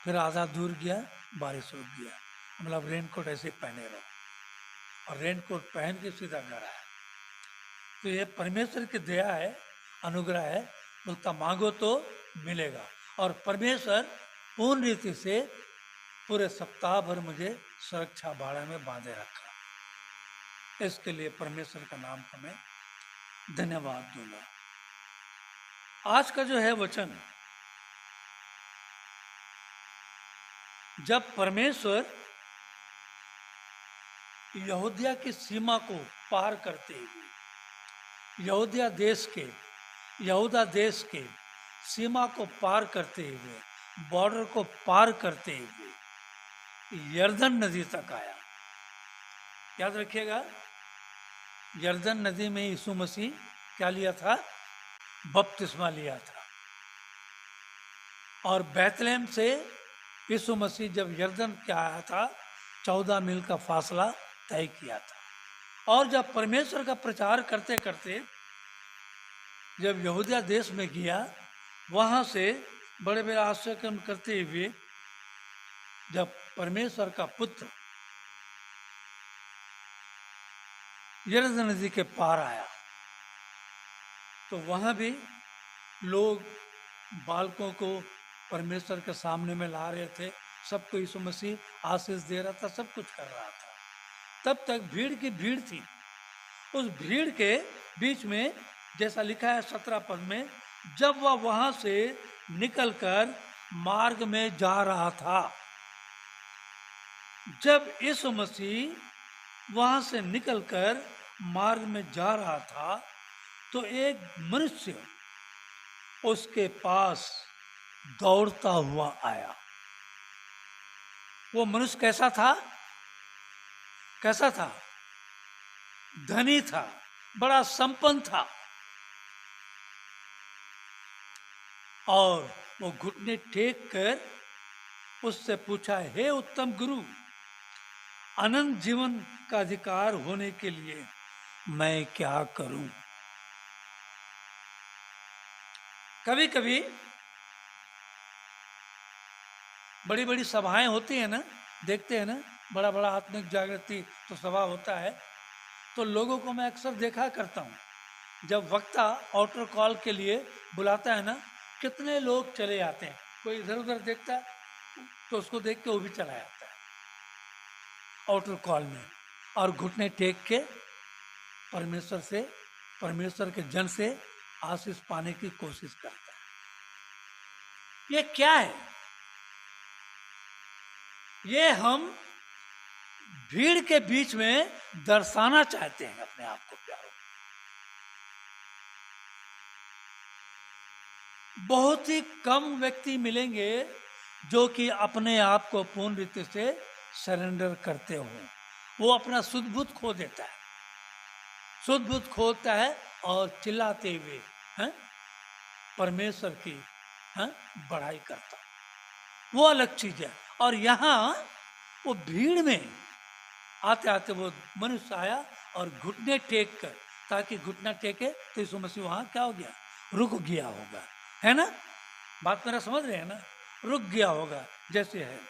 फिर आधा दूर गया, बारिश रुक गया। मतलब रेनकोट ऐसे पहने रहो, और रेनकोट पहन के सीधा घर आया। तो ये परमेश्वर की दया है, अनुग्रह है। बोलता मांगो तो मिलेगा। और परमेश्वर पूर्ण रीति से पूरे सप्ताह भर मुझे सुरक्षा बाड़ा में बांधे रखा। इसके लिए परमेश्वर का नाम का मैं धन्यवाद दूंगा। आज का जो है वचन, जब परमेश्वर यहूदिया की सीमा को पार करते हुए, यहूदिया देश के सीमा को पार करते हुए, बॉर्डर को पार करते हुए यर्दन नदी तक आया। याद रखिएगा, यर्दन नदी में यीशु मसीह क्या लिया था? बपतिस्मा लिया था। और बैतलहम से यीशु मसीह जब यर्दन के आया था, 14 मील का फासला तय किया था। और जब परमेश्वर का प्रचार करते करते जब यहूदिया देश में गया, वहाँ से बड़े बड़े आश्चर्य करते हुए जब परमेश्वर का पुत्र यरदन नदी के पार आया तो वहाँ भी लोग बालकों को परमेश्वर के सामने में ला रहे थे, सबको यीशु मसीह आशीष दे रहा था, सब कुछ कर रहा था। तब तक भीड़ की भीड़ थी। उस भीड़ के बीच में जैसा लिखा है 17 पद में, जब वह वहां से निकलकर मार्ग में जा रहा था, जब यीशु मसीह वहां से निकलकर मार्ग में जा रहा था तो एक मनुष्य उसके पास दौड़ता हुआ आया। वो मनुष्य कैसा था? कैसा था? धनी था, बड़ा संपन्न था। और वो घुटने टेक कर उससे पूछा, हे उत्तम गुरु, अनंत जीवन का अधिकार होने के लिए मैं क्या करूं? कभी कभी बड़ी बड़ी सभाएं होती है ना, देखते हैं ना, बड़ा बड़ा आत्मिक जागृति तो सभा होता है, तो लोगों को मैं अक्सर देखा करता हूँ, जब वक्ता ऑल्टर कॉल के लिए बुलाता है ना, कितने लोग चले आते हैं। कोई इधर उधर देखता है तो उसको देख के वो भी चला जाता है ऑल्टर कॉल में, और घुटने टेक के परमेश्वर के जन से आशीष पाने की कोशिश करता है। ये क्या है? ये हम भीड़ के बीच में दर्शाना चाहते हैं अपने आप को प्यारों। बहुत ही कम व्यक्ति मिलेंगे जो कि अपने आप को पूर्ण रीति से सरेंडर करते हो। वो अपना शुद्ध बुद्ध खो देता है, शुद्ध बुद्ध खोता है और चिल्लाते हुए परमेश्वर की बढ़ाई करता, वो अलग चीज है। और यहाँ वो भीड़ में आते आते वो मनुष्य आया और घुटने टेक कर, ताकि घुटना टेके तो यीशु मसीह वहां क्या हो गया? रुक गया होगा, है ना? बात मेरा समझ रहे हैं ना? रुक गया होगा जैसे है।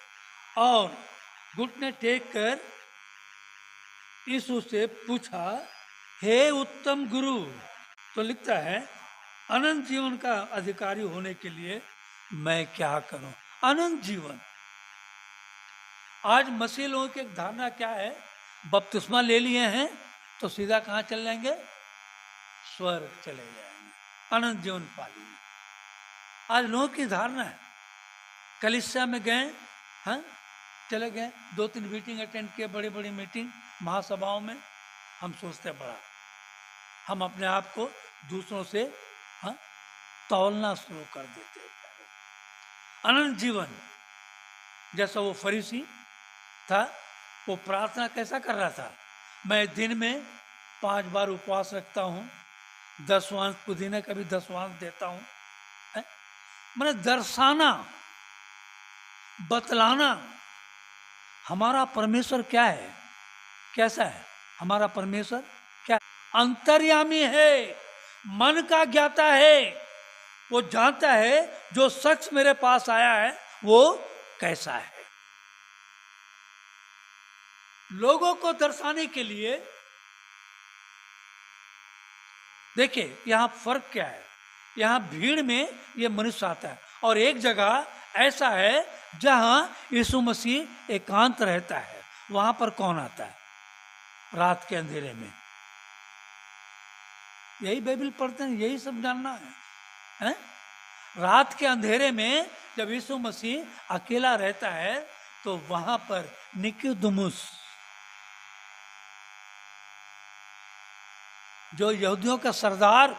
और घुटने टेक कर यीशु से पूछा, हे उत्तम गुरु, तो लिखता है अनंत जीवन का अधिकारी होने के लिए मैं क्या करूं? अनंत जीवन। आज मसीह लोगों की एक धारणा क्या है? बपतिस्मा ले लिए हैं तो सीधा कहाँ चल जाएंगे? स्वर्ग चले जाएंगे, अनंत जीवन पा लेंगे। आज लोगों की धारणा है। कलीसिया में गए, चले गए, 2-3 मीटिंग अटेंड किए, बड़ी बड़ी मीटिंग महासभाओं में, हम सोचते बड़ा, हम अपने आप को दूसरों से तौलना शुरू कर देते हैं। अनंत जीवन, जैसा वो फरीसी था, वो प्रार्थना कैसा कर रहा था? मैं दिन में 5 बार उपवास रखता हूँ, 10 वांस पुदीने का भी 10 वांस देता हूँ। मैंने दर्शाना, बतलाना हमारा परमेश्वर क्या है, कैसा है। हमारा परमेश्वर क्या? अंतर्यामी है, मन का ज्ञाता है। वो जानता है जो शख्स मेरे पास आया है वो कैसा है। लोगों को दर्शाने के लिए देखिए यहां फर्क क्या है। यहां भीड़ में ये मनुष्य आता है, और एक जगह ऐसा है जहां यीशु मसीह एकांत रहता है। वहां पर कौन आता है? रात के अंधेरे में। यही बाइबल पढ़ते हैं, यही सब जानना है? रात के अंधेरे में जब यीशु मसीह अकेला रहता है तो वहां पर निकोदेमुस, जो यहूदियों का सरदार,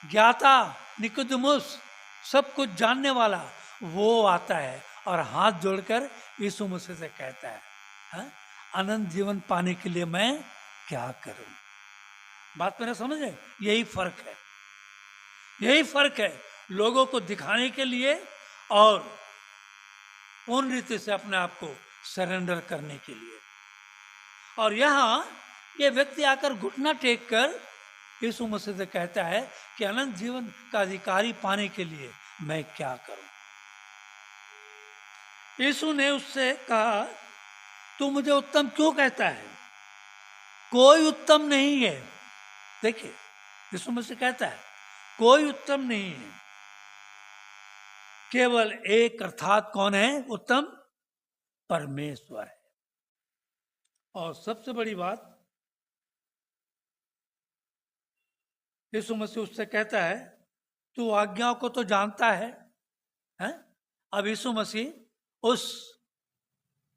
ज्ञाता निकोदेमुस, सब कुछ जानने वाला, वो आता है और हाथ जोड़कर यीशु मसीह से कहता है, अनंत जीवन पाने के लिए मैं क्या करूं? बात मेरा समझ है? यही फर्क है, यही फर्क है। लोगों को दिखाने के लिए और पूर्ण रीति से अपने आप को सरेंडर करने के लिए। और यहाँ ये व्यक्ति आकर घुटना टेक कर यीशु मसीह से कहता है कि अनंत जीवन का अधिकारी पाने के लिए मैं क्या करूं? यीशु ने उससे कहा, तू मुझे उत्तम क्यों कहता है? कोई उत्तम नहीं है। देखिए यीशु मसीह कहता है कोई उत्तम नहीं है, केवल एक, अर्थात कौन है उत्तम? परमेश्वर है। और सबसे बड़ी बात, यीशु मसीह उससे कहता है तू आज्ञाओं को तो जानता है, हैं? अब यीशु मसीह उस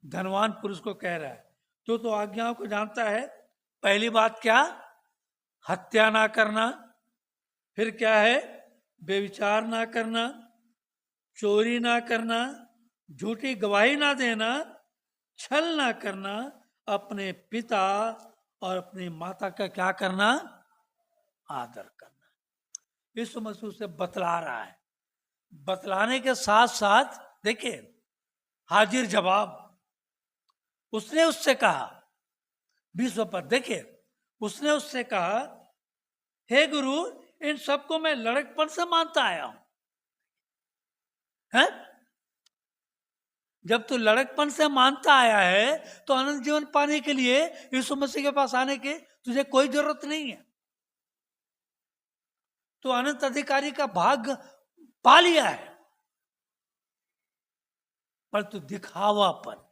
धनवान पुरुष को कह रहा है तू तो आज्ञाओं को जानता है। पहली बात क्या? हत्या ना करना। फिर क्या है? बेविचार ना करना, चोरी ना करना, झूठी गवाही ना देना, छल ना करना, अपने पिता और अपनी माता का क्या करना? आदर करना। यीशु मसीह से बतला रहा है। बतलाने के साथ साथ देखिए हाजिर जवाब। उसने उससे कहा 20 पद देखिए, उसने उससे कहा हे गुरु, इन सबको मैं लड़कपन से मानता आया हूं। है? जब तू लड़कपन से मानता आया है तो अनंत जीवन पाने के लिए यीशु मसीह के पास आने की तुझे कोई जरूरत नहीं है। तो अनंत अधिकारी का भाग पा लिया है, पर तू दिखावापन।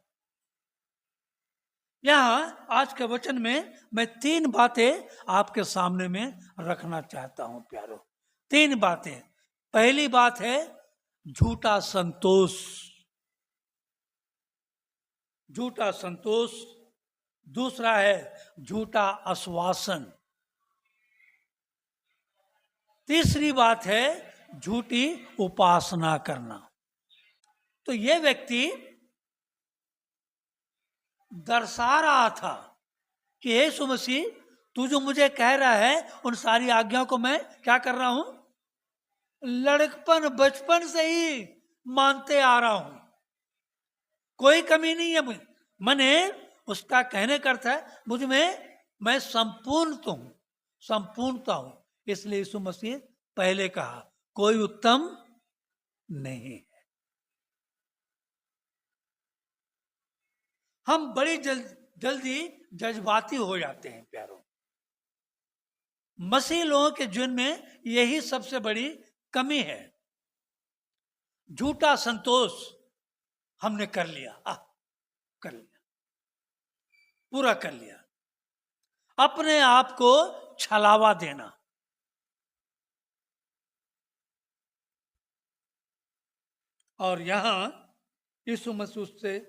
यहां आज के वचन में मैं 3 बातें आपके सामने में रखना चाहता हूं प्यारो। 3 बातें। पहली बात है झूठा संतोष। झूठा संतोष। दूसरा है झूठा आश्वासन। तीसरी बात है झूठी उपासना करना। तो ये व्यक्ति दर्शा रहा था कि हे यीशु मसीह, तू जो मुझे कह रहा है उन सारी आज्ञाओं को मैं क्या कर रहा हूं? लड़कपन बचपन से ही मानते आ रहा हूं, कोई कमी नहीं है मुझे। मैंने उसका कहने का अर्थ है मुझ में मैं संपूर्णता हूं, संपूर्णता हूं। इसलिए यीशु मसीह पहले कहा कोई उत्तम नहीं है। हम बड़ी जल्दी जज्बाती हो जाते हैं प्यारों। मसीह लोगों के जीवन में यही सबसे बड़ी कमी है। झूठा संतोष हमने कर लिया, कर लिया, पूरा कर लिया। अपने आप को छलावा देना। और यहां यीशु मसीह से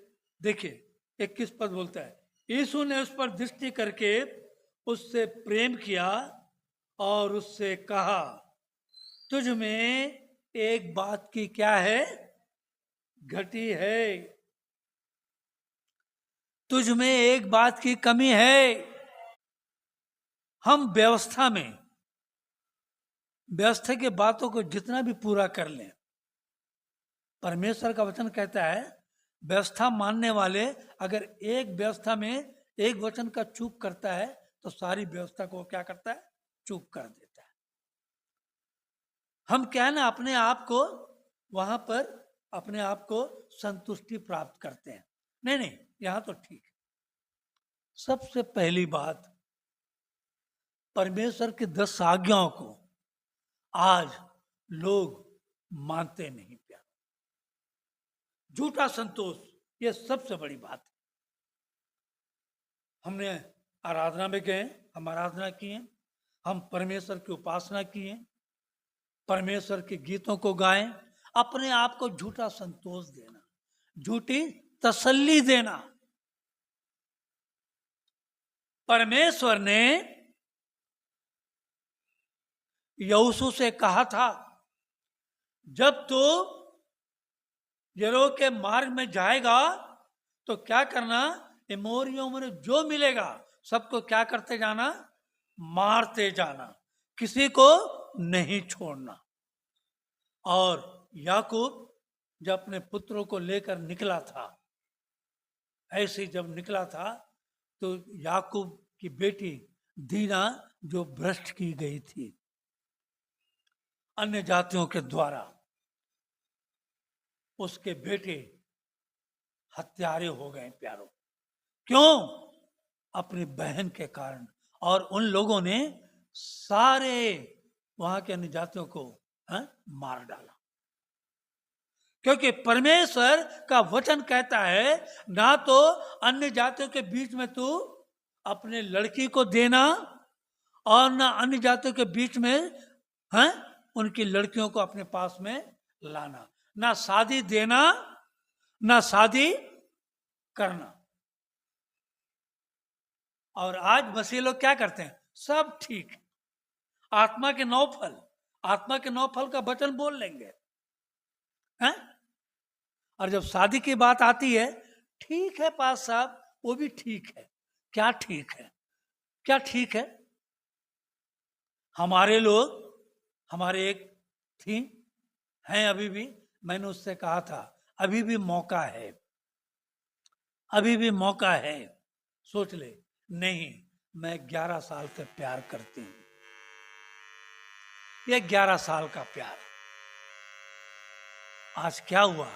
देखिए 21 पद बोलता है, यीशु ने उस पर दृष्टि करके उससे प्रेम किया और उससे कहा तुझ में एक बात की क्या है? घटी है। तुझ में एक बात की कमी है। हम व्यवस्था की बातों को जितना भी पूरा कर लें, परमेश्वर का वचन कहता है व्यवस्था मानने वाले अगर एक व्यवस्था में एक वचन का चूक करता है तो सारी व्यवस्था को क्या करता है? चूक कर देता है। हम क्या है ना, अपने आप को वहां पर अपने आप को संतुष्टि प्राप्त करते हैं। नहीं, यहां तो ठीक है। सबसे पहली बात, परमेश्वर की 10 आज्ञाओं को आज लोग मानते नहीं प्यार। झूठा संतोष, यह सबसे बड़ी बात है। हमने आराधना में गए, हम आराधना किए, हम परमेश्वर की उपासना किए, परमेश्वर के गीतों को गाएं, अपने आप को झूठा संतोष देना, झूठी तसल्ली देना। परमेश्वर ने यहोशू से कहा था जब तू यरीहो के मार्ग में जाएगा तो क्या करना? एमोरियों में जो मिलेगा सबको क्या करते जाना? मारते जाना, किसी को नहीं छोड़ना। और याकूब जब अपने पुत्रों को लेकर निकला था, ऐसे जब निकला था तो याकूब की बेटी दीना जो भ्रष्ट की गई थी अन्य जातियों के द्वारा, उसके बेटे हत्यारे हो गए प्यारों। क्यों? अपनी बहन के कारण, और उन लोगों ने सारे वहां के अन्य जातियों को मार डाला। क्योंकि परमेश्वर का वचन कहता है, ना तो अन्य जातियों के बीच में तू अपने लड़की को देना, और ना अन्य जातियों के बीच में उनकी लड़कियों को अपने पास में लाना, ना शादी देना ना शादी करना। और आज मसीह लोग क्या करते हैं? सब ठीक, आत्मा के 9 फल, आत्मा के 9 फल का वचन बोल लेंगे हैं? और जब शादी की बात आती है, ठीक है पास साहब, वो भी ठीक है। क्या ठीक है? क्या ठीक है? हमारे लोग, हमारे एक थी, हैं अभी भी, मैंने उससे कहा था अभी भी मौका है, अभी भी मौका है, सोच ले। नहीं, मैं 11 साल से प्यार करती हूं, ये 11 साल का प्यार आज क्या हुआ?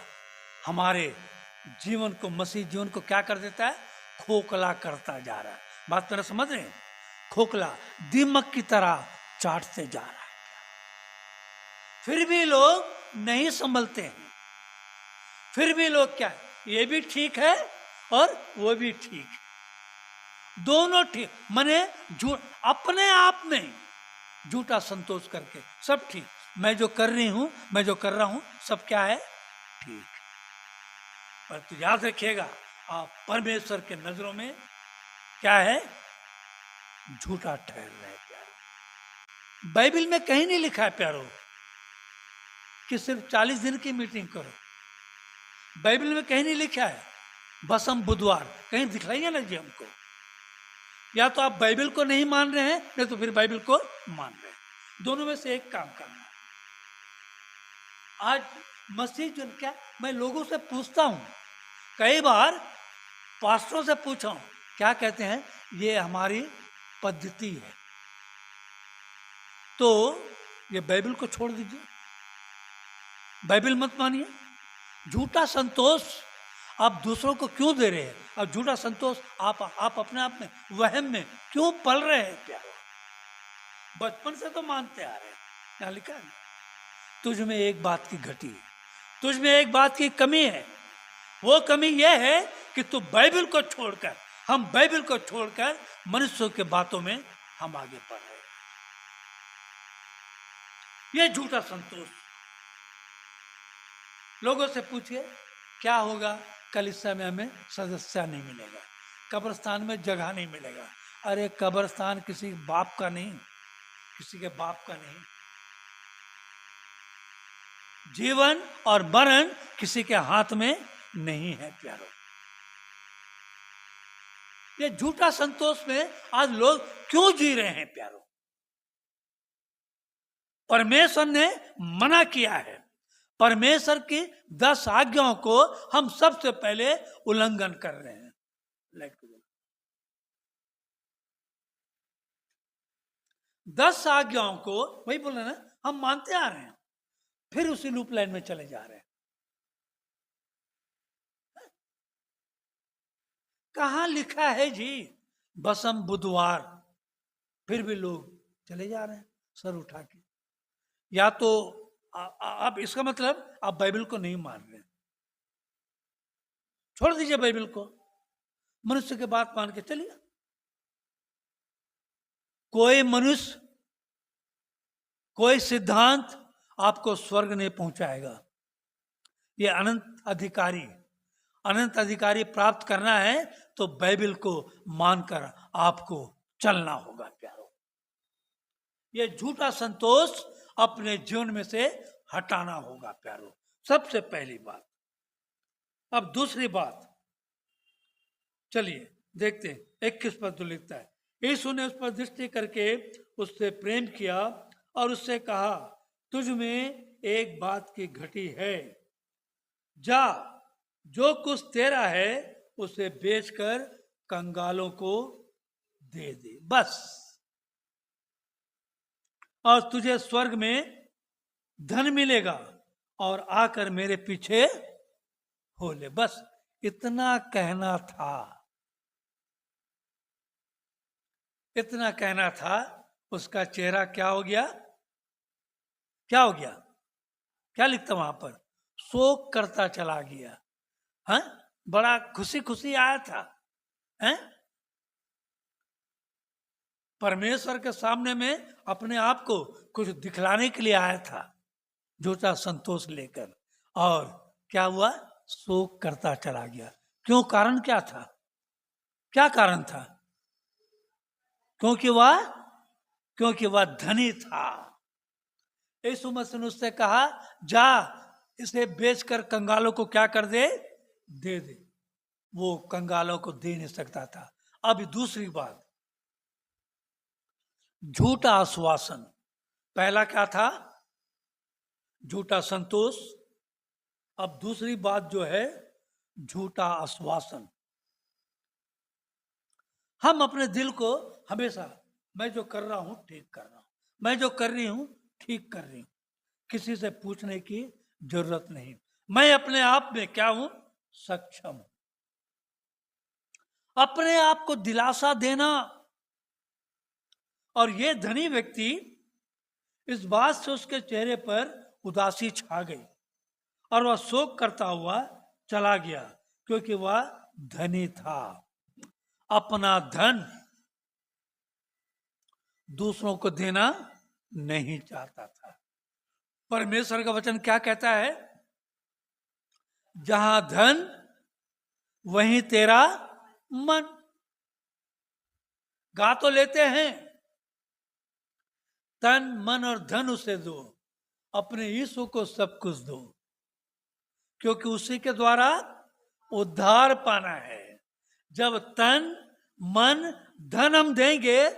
हमारे जीवन को, मसीह जीवन को क्या कर देता है? खोखला करता जा रहा है। बात मेरा समझ रहे हैं? खोखला, दीमक की तरह चाटते जा रहा है। फिर भी लोग नहीं संभलते हैं, फिर भी लोग क्या, ये भी ठीक है और वो भी ठीक है, दोनों ठीक, मने झूठ, अपने आप में झूठा संतोष करके सब ठीक। मैं जो कर रही हूं, मैं जो कर रहा हूं, सब क्या है? ठीक। पर तू याद रखिएगा, आप परमेश्वर के नजरों में क्या है? झूठा ठहर रहे प्यारो। बाइबल में कहीं नहीं लिखा है प्यारो कि सिर्फ 40 दिन की मीटिंग करो। बाइबल में कहीं नहीं लिखा है बसम बुधवार, कहीं दिखलाइए ना जी हमको। या तो आप बाइबल को नहीं मान रहे हैं, नहीं तो फिर बाइबल को मान रहे हैं। दोनों में से एक काम करना। आज मसीह जो क्या, मैं लोगों से पूछता हूं, कई बार पास्टरों से पूछा हूं, क्या कहते हैं? ये हमारी पद्धति है। तो ये बाइबल को छोड़ दीजिए, बाइबल मत मानिए। झूठा संतोष आप दूसरों को क्यों दे रहे हैं? और झूठा संतोष आप अपने आप में, वहम में क्यों पल रहे हैं प्यारो? बचपन से तो मानते आ रहे हैं। यहाँ लिखा है, तुझ में एक बात की घटी है, तुझ में एक बात की कमी है। वो कमी यह है कि तू बाइबल को छोड़कर, हम बाइबल को छोड़कर मनुष्यों के बातों में हम आगे बढ़ रहे हैं। यह झूठा संतोष। लोगों से पूछिए क्या होगा? कलीसिया में हमें सदस्य नहीं मिलेगा, कब्रिस्तान में जगह नहीं मिलेगा। अरे कब्रिस्तान किसी बाप का नहीं, किसी के बाप का नहीं। जीवन और मरण किसी के हाथ में नहीं है प्यारो। ये झूठा संतोष में आज लोग क्यों जी रहे हैं प्यारो? परमेश्वर ने मना किया है। परमेश्वर की 10 आज्ञाओं को हम सबसे पहले उल्लंघन कर रहे हैं। 10 आज्ञाओं को, वही बोल रहे ना, हम मानते आ रहे हैं, फिर उसी लूप लाइन में चले जा रहे हैं। कहां लिखा है जी बसम बुधवार? फिर भी लोग चले जा रहे हैं सर उठा के। या तो आप, इसका मतलब आप बाइबल को नहीं मान रहे, छोड़ दीजिए बाइबल को, मनुष्य की बात मान के चलिए। कोई मनुष्य, कोई सिद्धांत आपको स्वर्ग नहीं पहुंचाएगा। ये अनंत अधिकारी, अनंत अधिकारी प्राप्त करना है तो बाइबल को मानकर आपको चलना होगा प्यारो। ये झूठा संतोष अपने जीवन में से हटाना होगा प्यारो, सबसे पहली बात। अब दूसरी बात, चलिए देखते हैं। 21 पद तो लिखता है, यीशु ने उस पर दृष्टि करके उससे प्रेम किया और उससे कहा, तुझ में एक बात की घटी है, जा जो कुछ तेरा है उसे बेचकर कंगालों को दे दे, बस, और तुझे स्वर्ग में धन मिलेगा, और आकर मेरे पीछे हो ले। बस इतना कहना था। इतना कहना था, उसका चेहरा क्या हो गया? क्या हो गया? क्या लिखता वहां पर? शोक करता चला गया। हाँ, बड़ा खुशी खुशी आया था। हैं? परमेश्वर के सामने में अपने आप को कुछ दिखलाने के लिए आया था, झूठा संतोष लेकर। और क्या हुआ? शोक करता चला गया। क्यों? कारण क्या था? क्या कारण था? क्योंकि वह धनी था। यीशु मसीह ने उससे कहा, जा इसे बेचकर कंगालों को क्या कर दे? दे दे। वो कंगालों को दे नहीं सकता था। अब दूसरी बात, झूठा आश्वासन। पहला क्या था? झूठा संतोष। अब दूसरी बात जो है, झूठा आश्वासन। हम अपने दिल को हमेशा, मैं जो कर रहा हूं ठीक कर रहा हूं, मैं जो कर रही हूं ठीक कर रही हूं, किसी से पूछने की जरूरत नहीं, मैं अपने आप में क्या हूं? सक्षम हूं। अपने आप को दिलासा देना। और ये धनी व्यक्ति, इस बात से उसके चेहरे पर उदासी छा गई और वह शोक करता हुआ चला गया, क्योंकि वह धनी था। अपना धन दूसरों को देना नहीं चाहता था। परमेश्वर का वचन क्या कहता है? जहां धन वहीं तेरा मन। गा तो लेते हैं, तन मन और धन उसे दो, अपने यीशु को सब कुछ दो, क्योंकि उसी के द्वारा उद्धार पाना है। जब तन मन धन हम देंगे,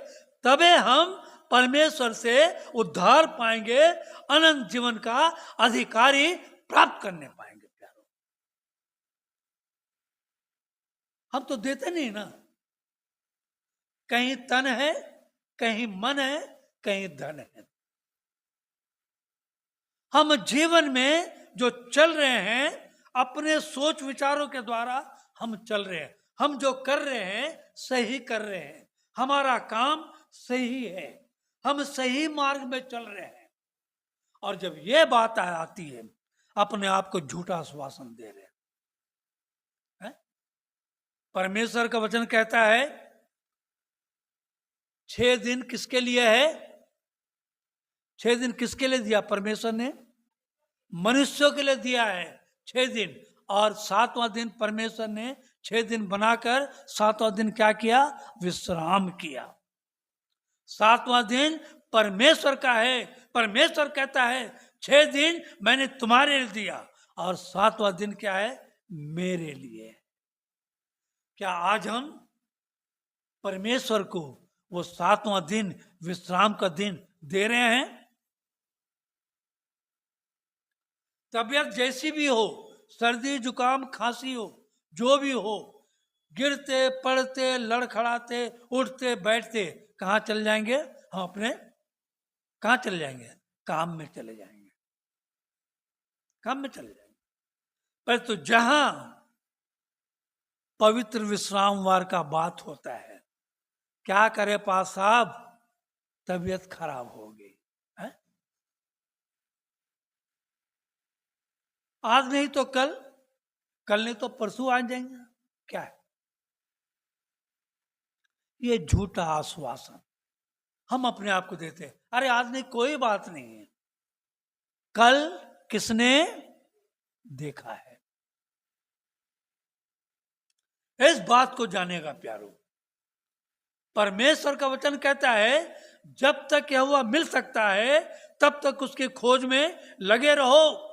तबे हम परमेश्वर से उद्धार पाएंगे, अनंत जीवन का अधिकारी प्राप्त करने पाएंगे। प्यारों, हम तो देते नहीं ना। कहीं तन है, कहीं मन है, कहीं धन है। हम जीवन में जो चल रहे हैं, अपने सोच विचारों के द्वारा हम चल रहे हैं। हम जो कर रहे हैं सही कर रहे हैं, हमारा काम सही है, हम सही मार्ग में चल रहे हैं। और जब ये बात आती है, अपने आप को झूठा आश्वासन दे रहे हैं। परमेश्वर का वचन कहता है, 6 दिन किसके लिए है? 6 दिन किसके लिए दिया परमेश्वर ने? मनुष्यों के लिए दिया है 6 दिन। और 7वां दिन परमेश्वर ने 6 दिन बनाकर 7वां दिन क्या किया? विश्राम किया। 7वां दिन परमेश्वर का है। परमेश्वर कहता है 6 दिन मैंने तुम्हारे लिए दिया, और 7वां दिन क्या है? मेरे लिए। क्या आज हम परमेश्वर को वो 7वां दिन, विश्राम का दिन दे रहे हैं? तबीयत जैसी भी हो, सर्दी जुकाम खांसी हो, जो भी हो, गिरते पड़ते लड़खड़ाते उठते बैठते कहाँ चल जाएंगे? हम अपने कहाँ चले जाएंगे? काम में चले जाएंगे, काम में चले जाएंगे। पर तो जहां पवित्र विश्रामवार का बात होता है, क्या करे पास साहब? तबीयत खराब हो गई, आज नहीं तो कल, कल नहीं तो परसों आ जाएंगे। क्या है ये? झूठा आश्वासन हम अपने आप को देते हैं। अरे आज नहीं, कोई बात नहीं है, कल किसने देखा है? इस बात को जानेगा प्यारो। परमेश्वर का वचन कहता है, जब तक यह हुआ मिल सकता है तब तक उसकी खोज में लगे रहो।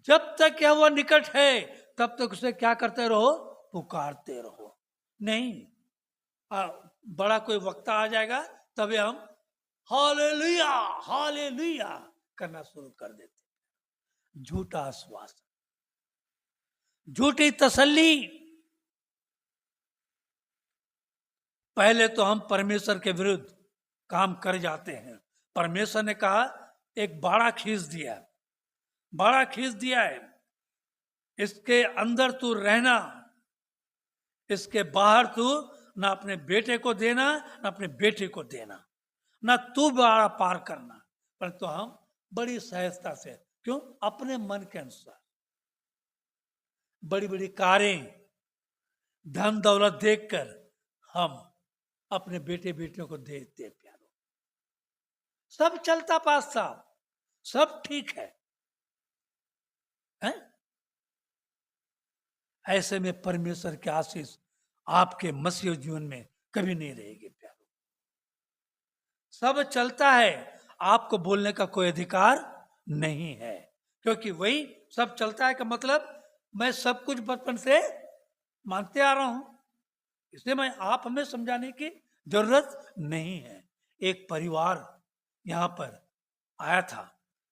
जब तक यह हुआ निकट है तब तक उसे क्या करते रहो? पुकारते रहो। नहीं बड़ा कोई वक्ता आ जाएगा तभी हम हालेलुया हालेलुया करना शुरू कर देते। झूठा आश्वासन, झूठी तसल्ली। पहले तो हम परमेश्वर के विरुद्ध काम कर जाते हैं। परमेश्वर ने कहा एक बाड़ा खींच दिया, बाड़ा खींच दिया है, इसके अंदर तू रहना, इसके बाहर तू ना अपने बेटे को देना, ना अपने बेटे को देना, ना तू बाड़ा पार करना, परंतु हम बड़ी सहजता से, क्यों? अपने मन के अनुसार बड़ी बड़ी कारें, धन दौलत देखकर हम अपने बेटे बेटियों को देते प्यारो। सब चलता पास था, सब ठीक है, हैं? ऐसे में परमेश्वर की आशीष आपके मसीह जीवन में कभी नहीं रहेगी प्यारो। सब चलता है, आपको बोलने का कोई अधिकार नहीं है, क्योंकि वही सब चलता है का मतलब मैं सब कुछ बचपन से मानते आ रहा हूं, इसलिए मैं आप हमें समझाने की जरूरत नहीं है। एक परिवार यहां पर आया था,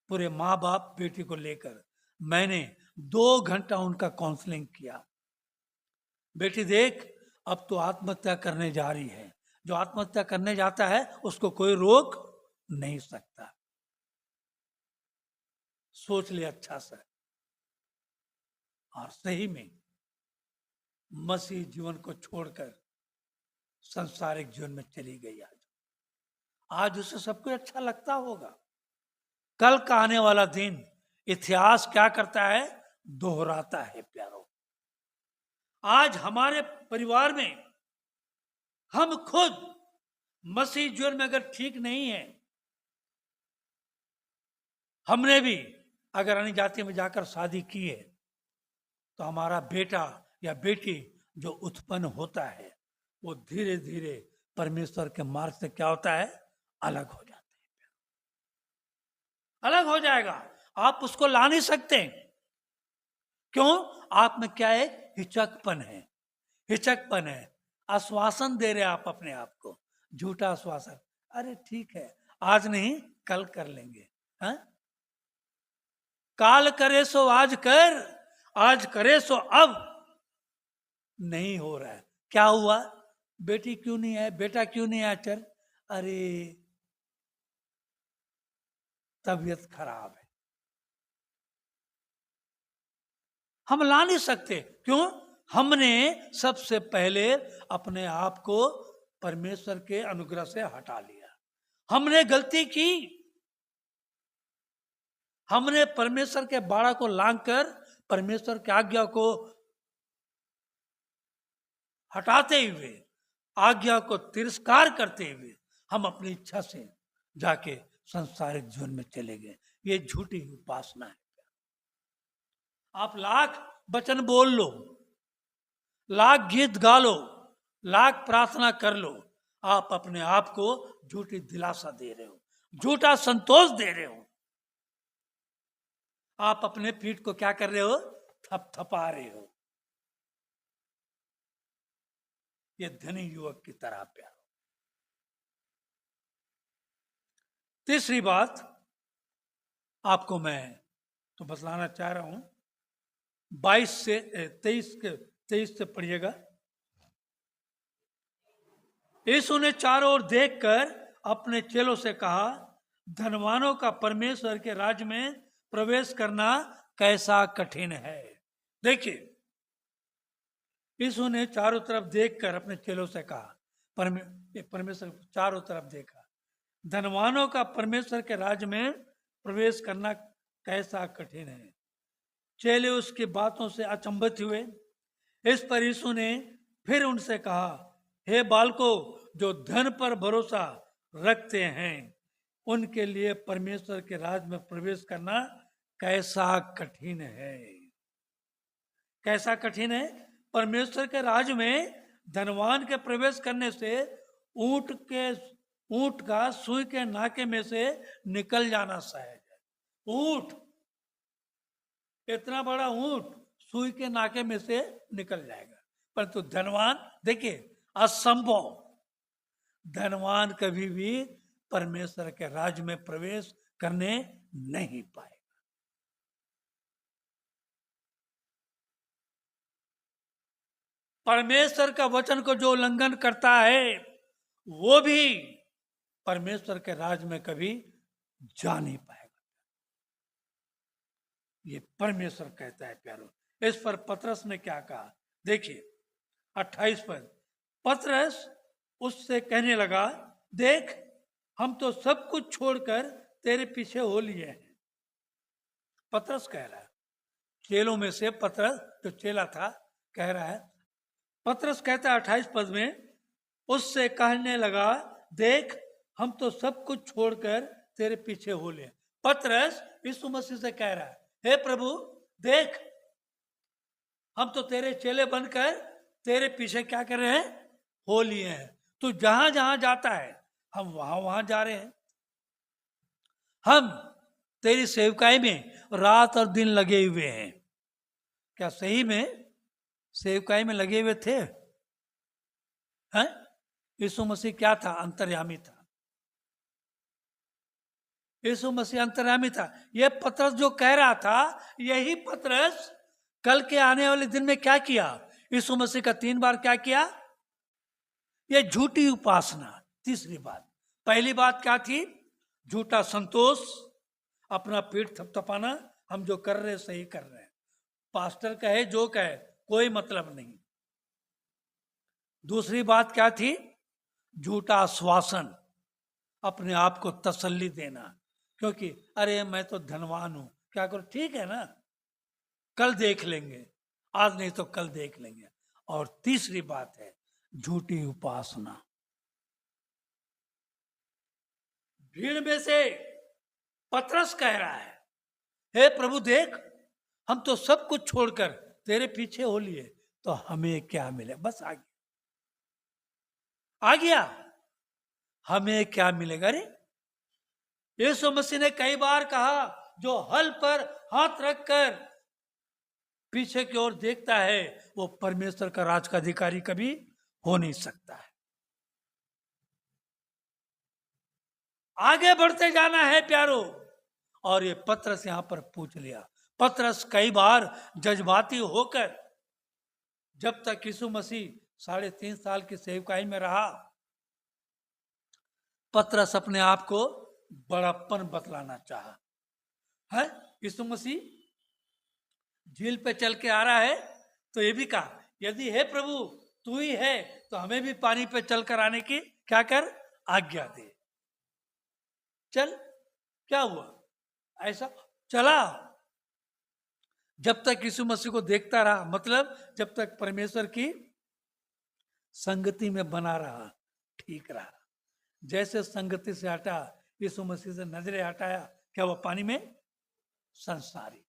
पूरे माँ बाप बेटी को लेकर, मैंने 2 घंटा उनका काउंसलिंग किया। बेटी देख, अब तो आत्महत्या करने जा रही है, जो आत्महत्या करने जाता है उसको कोई रोक नहीं सकता, सोच ले अच्छा सा। और सही में मसीह जीवन को छोड़कर सांसारिक जीवन में चली गई। आज उसे सब कुछ अच्छा लगता होगा। कल का आने वाला दिन इतिहास क्या करता है? दोहराता है प्यारो। आज हमारे परिवार में हम खुद मसीह जीवन में अगर ठीक नहीं है, हमने भी अगर अन्य जाति में जाकर शादी की है, तो हमारा बेटा या बेटी जो उत्पन्न होता है वो धीरे धीरे परमेश्वर के मार्ग से क्या होता है? अलग हो जाता है, अलग हो जाएगा। आप उसको ला नहीं सकते, क्यों? आप में क्या है? हिचकपन है, हिचकपन है। आश्वासन दे रहे आप अपने आप को, झूठा आश्वासन, अरे ठीक है आज नहीं कल कर लेंगे, हाँ? काल करे सो आज कर, आज करे सो अब। नहीं हो रहा है। क्या हुआ? बेटी क्यों नहीं है, बेटा क्यों नहीं है? चल, अरे तबीयत खराब है। हम ला नहीं सकते, क्यों? हमने सबसे पहले अपने आप को परमेश्वर के अनुग्रह से हटा लिया। हमने गलती की, हमने परमेश्वर के बाड़ा को लांघकर परमेश्वर की आज्ञा को हटाते हुए, आज्ञा को तिरस्कार करते हुए हम अपनी इच्छा से जाके संसारिक जीवन में चले गए। ये झूठी उपासना है। आप लाख वचन बोल लो, लाख गीत गा लो, लाख प्रार्थना कर लो, आप अपने आप को झूठी दिलासा दे रहे हो, झूठा संतोष दे रहे हो। आप अपने पीठ को क्या कर रहे हो? थपथपा रहे हो। ये धनी युवक की तरह प्यार। तीसरी बात आपको मैं तो बतलाना चाह रहा हूं, 22 से 23 से पढ़िएगा। यीशु ने चारों ओर देखकर अपने चेलों से कहा, धनवानों का परमेश्वर के राज्य में प्रवेश करना कैसा कठिन है। देखिए, यीशु ने चारों तरफ देखकर अपने चेलों से कहा, परमेश्वर चारों तरफ देखा, धनवानों का परमेश्वर के राज्य में प्रवेश करना कैसा कठिन है। चेले उसकी बातों से अचंभित हुए। इस पर यीशु ने फिर उनसे कहा, हे बालकों, जो धन पर भरोसा रखते हैं उनके लिए परमेश्वर के राज्य में प्रवेश करना कैसा कठिन है। कैसा कठिन है? परमेश्वर के राज्य में धनवान के प्रवेश करने से ऊंट का सुई के नाके में से निकल जाना सहज है। ऊंट, इतना बड़ा ऊंट सुई के नाके में से निकल जाएगा, परंतु धनवान, देखिए, असंभव। धनवान कभी भी परमेश्वर के राज्य में प्रवेश करने नहीं पाएगा। परमेश्वर का वचन को जो उल्लंघन करता है वो भी परमेश्वर के राज्य में कभी जा नहीं पाएगा। ये परमेश्वर कहता है प्यारो। इस पर पतरस ने क्या कहा? देखिए 28 पर, पतरस उससे कहने लगा, देख हम तो सब कुछ छोड़कर तेरे पीछे हो लिए हैं। पतरस कह रहा है, चेलों में से पतरस जो चेला था कह रहा है। पतरस कहता है 28 पद में, उससे कहने लगा, देख हम तो सब कुछ छोड़कर तेरे पीछे हो लिए। पतरस यीशु मसीह से कह रहा है, हे प्रभु देख हम तो तेरे चेले बनकर तेरे पीछे क्या कर रहे हैं, हो लिए हैं। तू जहां जहां जाता है हम वहां वहां जा रहे हैं। हम तेरी सेवकाई में रात और दिन लगे हुए हैं। क्या सही में सेवकाई में लगे हुए थे? हैं? यीशु मसीह क्या था? अंतर्यामी था। यीशु मसीह अंतर्यामी था। यह पतरस जो कह रहा था, यही पतरस कल के आने वाले दिन में क्या किया? यीशु मसीह का 3 बार क्या किया? यह झूठी उपासना। तीसरी बात, पहली बात क्या थी? झूठा संतोष, अपना पीठ थपथपाना, हम जो कर रहे हैं सही कर रहे हैं, पास्टर कहे जो कहे कोई मतलब नहीं। दूसरी बात क्या थी? झूठा आश्वासन, अपने आप को तसल्ली देना, क्योंकि अरे मैं तो धनवान हूं, क्या करूं, ठीक है ना, कल देख लेंगे, आज नहीं तो कल देख लेंगे। और तीसरी बात है झूठी उपासना। भीड़ में से पतरस कह रहा है, हे प्रभु देख हम तो सब कुछ छोड़कर तेरे पीछे हो लिए, तो हमें क्या मिले? बस आ गया, हमें क्या मिलेगा? अरे यीशु मसीह ने कई बार कहा, जो हल पर हाथ रखकर पीछे की ओर देखता है वो परमेश्वर का राज का अधिकारी कभी हो नहीं सकता है। आगे बढ़ते जाना है प्यारो। और ये पतरस यहां पर पूछ लिया। पतरस कई बार जज्बाती होकर, जब तक यीशु मसीह 3.5 साल की सेवकाई में रहा, पतरस अपने आप को बड़प्पन बतलाना चाहा है। यीशु मसीह झील पे चल के आ रहा है तो ये भी कहा, यदि हे प्रभु तू ही है तो हमें भी पानी पे चल कर आने की क्या कर, आज्ञा दे। चल, क्या हुआ? ऐसा चला। जब तक यीशु मसीह को देखता रहा, मतलब जब तक परमेश्वर की संगति में बना रहा, ठीक रहा। जैसे संगति से हटा, यीशु मसीह से नजरें हटाया, क्या वो पानी में? संसारिक।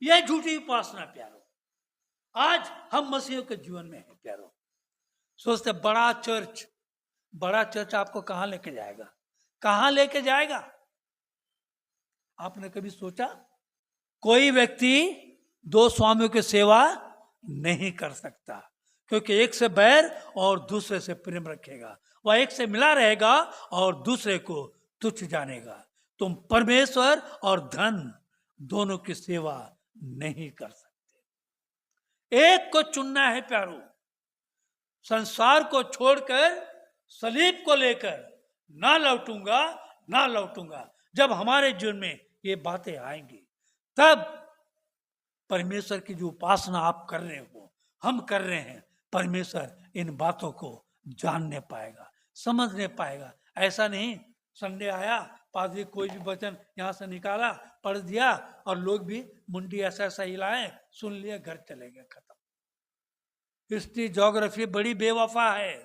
यह झूठी उपासना प्यारो आज हम मसीह के जीवन में है प्यारो। सोचते बड़ा चर्च आपको कहां लेके जाएगा? कहां लेके जाएगा? आपने कभी सोचा? कोई व्यक्ति 2 स्वामियों की सेवा नहीं कर सकता, क्योंकि एक से बैर और दूसरे से प्रेम रखेगा। वह एक से मिला रहेगा और दूसरे को तुच्छ जानेगा। तुम परमेश्वर और धन दोनों की सेवा नहीं कर सकते। एक को चुनना है प्यारो। संसार को छोड़कर सलीब को लेकर ना लौटूंगा। जब हमारे जीवन में ये बातें आएंगी, तब परमेश्वर की जो उपासना आप कर रहे हो, हम कर रहे हैं, परमेश्वर इन बातों को जानने पाएगा, समझने पाएगा। ऐसा नहीं संडे आया, पादरी कोई भी वचन यहाँ से निकाला, पढ़ दिया और लोग भी मुंडी ऐसा हिलाए, सुन लिए, घर चले गए, खत्म। हिस्ट्री ज्योग्राफी बड़ी बेवफा है।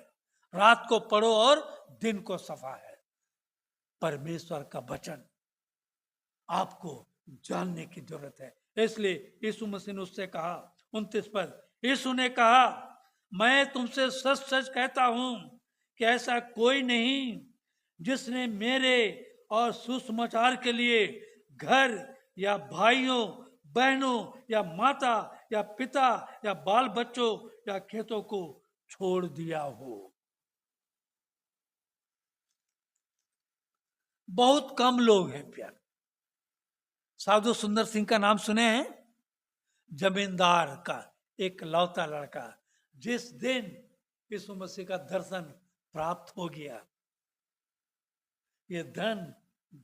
रात को पढ़ो और दिन को सफा है। परमेश्वर का वचन आपको जानने की जरूरत है। इसलिए यीशु मसीह ने उससे कहा, 29 पद, यीशु ने कहा, मैं तुमसे सच सच कहता हूं कि ऐसा कोई नहीं जिसने मेरे और सुसमाचार के लिए घर या भाइयों बहनों या माता या पिता या बाल बच्चों या खेतों को छोड़ दिया हो। बहुत कम लोग हैं प्यार। साधु सुंदर सिंह का नाम सुने हैं? जमींदार का एक लौता लड़का, जिस दिन यीशु मसीह का दर्शन प्राप्त हो गया, ये धन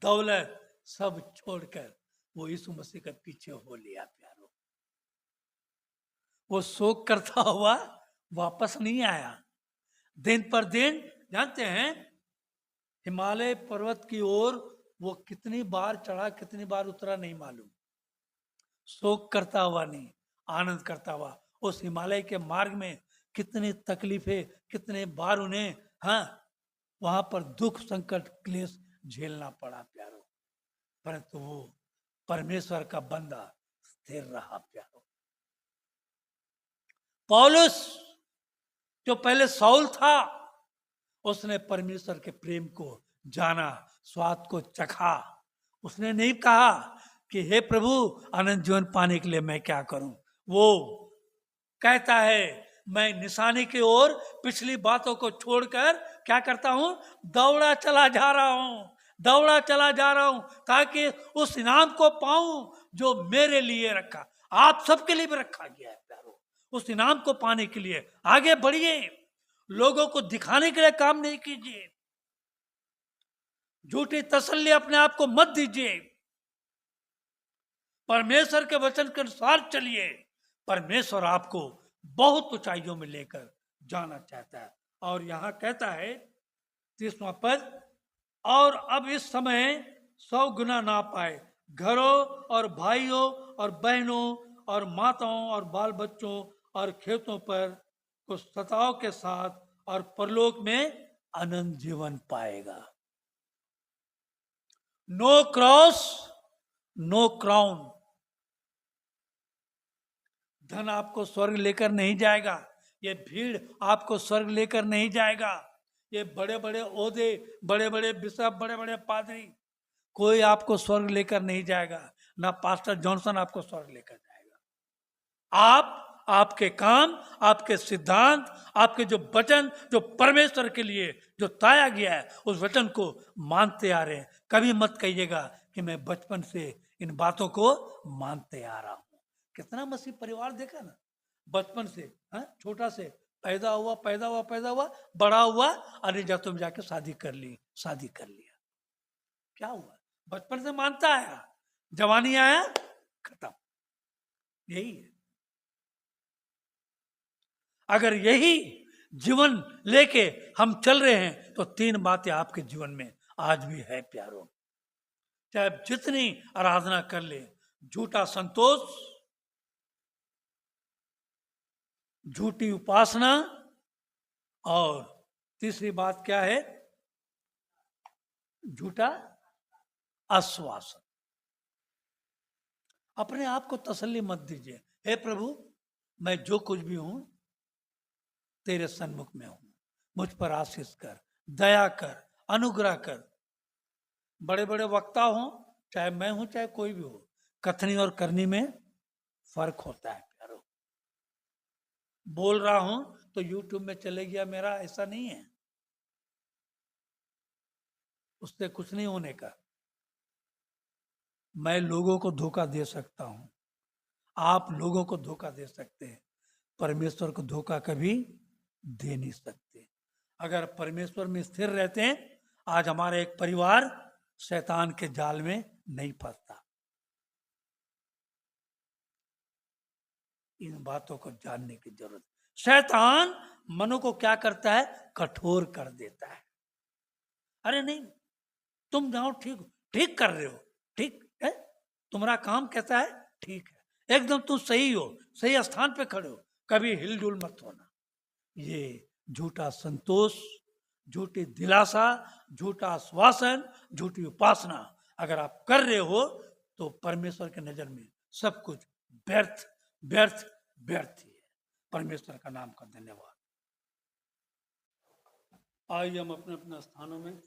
दौलत सब छोड़कर वो यीशु मसीह के पीछे हो लिया प्यारो। वो शोक करता हुआ वापस नहीं आया। दिन पर दिन जानते हैं हिमालय पर्वत की ओर वो कितनी बार चढ़ा कितनी बार उतरा नहीं मालूम। शोक करता हुआ नहीं, आनंद करता हुआ। उस हिमालय के मार्ग में कितनी तकलीफें, कितने बार उन्हें वहां पर दुख संकट क्लेश झेलना पड़ा प्यारो, परंतु वो परमेश्वर का बंदा स्थिर रहा प्यारो। पौलुस जो पहले शाऊल था, उसने परमेश्वर के प्रेम को जाना, स्वाद को चखा। उसने नहीं कहा कि हे प्रभु अनंत जीवन पाने के लिए मैं क्या करूं। वो कहता है मैं निशाने की ओर पिछली बातों को छोड़कर क्या करता हूं, दौड़ा चला जा रहा हूं, दौड़ा चला जा रहा हूं, ताकि उस इनाम को पाऊं जो मेरे लिए रखा, आप सबके लिए भी रखा गया है प्यारो। उस इनाम को पाने के लिए आगे बढ़िए, लोगों को दिखाने के लिए काम नहीं कीजिए, झूठी तसल्ली अपने आप को मत दीजिए, परमेश्वर के वचन के अनुसार चलिए। परमेश्वर आपको बहुत ऊंचाइयों में लेकर जाना चाहता है। और यहां कहता है 30वां पद, और अब इस समय 100 गुना ना पाए घरों और भाइयों और बहनों और माताओं और बाल बच्चों और खेतों पर कुछ सताव के साथ, और परलोक में अनंत जीवन पाएगा। No cross no crown. धन आपको स्वर्ग लेकर नहीं जाएगा, ये भीड़ आपको स्वर्ग लेकर नहीं जाएगा, ये बड़े बड़े ओहदे, बड़े बड़े बिशप, बड़े बड़े पादरी, कोई आपको स्वर्ग लेकर नहीं जाएगा। ना पास्टर जॉनसन आपको स्वर्ग लेकर जाएगा। आप आपके काम, आपके सिद्धांत, आपके जो वचन जो परमेश्वर के लिए जो ताया गया है, उस वचन को मानते आ रहे हैं। कभी मत कहिएगा कि मैं बचपन से इन बातों को मानते आ रहा हूं। कितना मसीह परिवार देखा ना, बचपन से छोटा से पैदा हुआ, बड़ा हुआ, अरे जा तुम जाके शादी कर लिया। क्या हुआ? बचपन से मानता आया, जवानी आया, खत्म। यही है। अगर यही जीवन लेके हम चल रहे हैं तो 3 बातें आपके जीवन में आज भी है प्यारो। चाहे जितनी आराधना कर ले, झूठा संतोष, झूठी उपासना, और तीसरी बात क्या है? झूठा आश्वासन। अपने आप को तसल्ली मत दीजिए, हे प्रभु मैं जो कुछ भी हूं तेरे सन्मुख में हूं, मुझ पर आशीष कर, दया कर, अनुग्रह कर। बड़े बड़े वक्ता हों, चाहे मैं हूं चाहे कोई भी हो, कथनी और करनी में फर्क होता है प्यारो। बोल रहा हूं तो यूट्यूब में चले गया मेरा, ऐसा नहीं है, उससे कुछ नहीं होने का। मैं लोगों को धोखा दे सकता हूं, आप लोगों को धोखा दे सकते हैं, परमेश्वर को धोखा कभी दे नहीं सकते। अगर परमेश्वर में स्थिर रहते हैं, आज हमारा एक परिवार शैतान के जाल में नहीं फंसता। इन बातों को जानने की जरूरत। शैतान मनो को क्या करता है? कठोर कर देता है। अरे नहीं, तुम जाओ, ठीक कर रहे हो, ठीक है, तुम्हारा काम कैसा है, ठीक है, एकदम तुम सही हो, सही स्थान पे खड़े हो, कभी हिलडुल मत होना। ये झूठा संतोष, झूठी दिलासा, झूठा आश्वासन, झूठी उपासना अगर आप कर रहे हो तो परमेश्वर के नजर में सब कुछ व्यर्थ व्यर्थ व्यर्थ ही है। परमेश्वर का नाम का धन्यवाद। आइए हम अपने अपने स्थानों में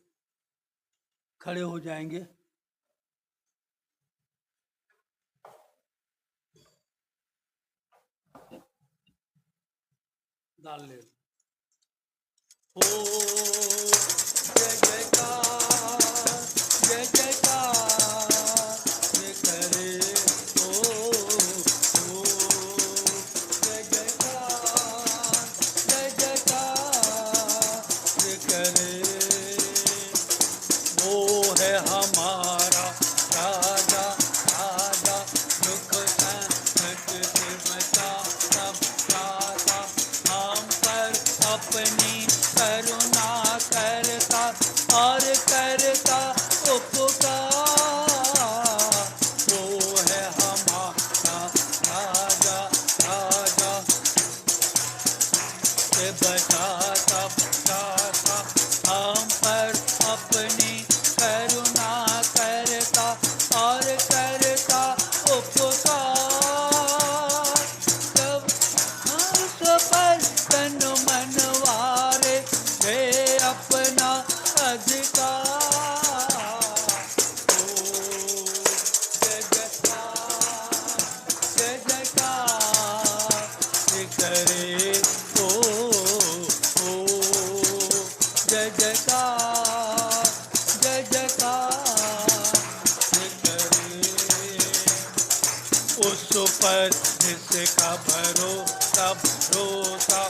खड़े हो जाएंगे। डाल ले। ओ जय जयकार, जय जयकार, ये करे ओ जय जयकार, जय जयकार, ये करे। वो है हमारा राजा, राजा दुख संकट से बचा, सब राजा हम करुणा करता और करता उपकार। वो है हमारा राजा राजा, से बचाता बचाता हम पर अपनी करुणा करता और करता उपकार। जब हंस पर तन मन वारे दे अपना अधिकार। ओ जय जयकार जय जयकार करे। ओ जय जयकार जय जयकार करे। उस पर जिसका भरोसा भरोसा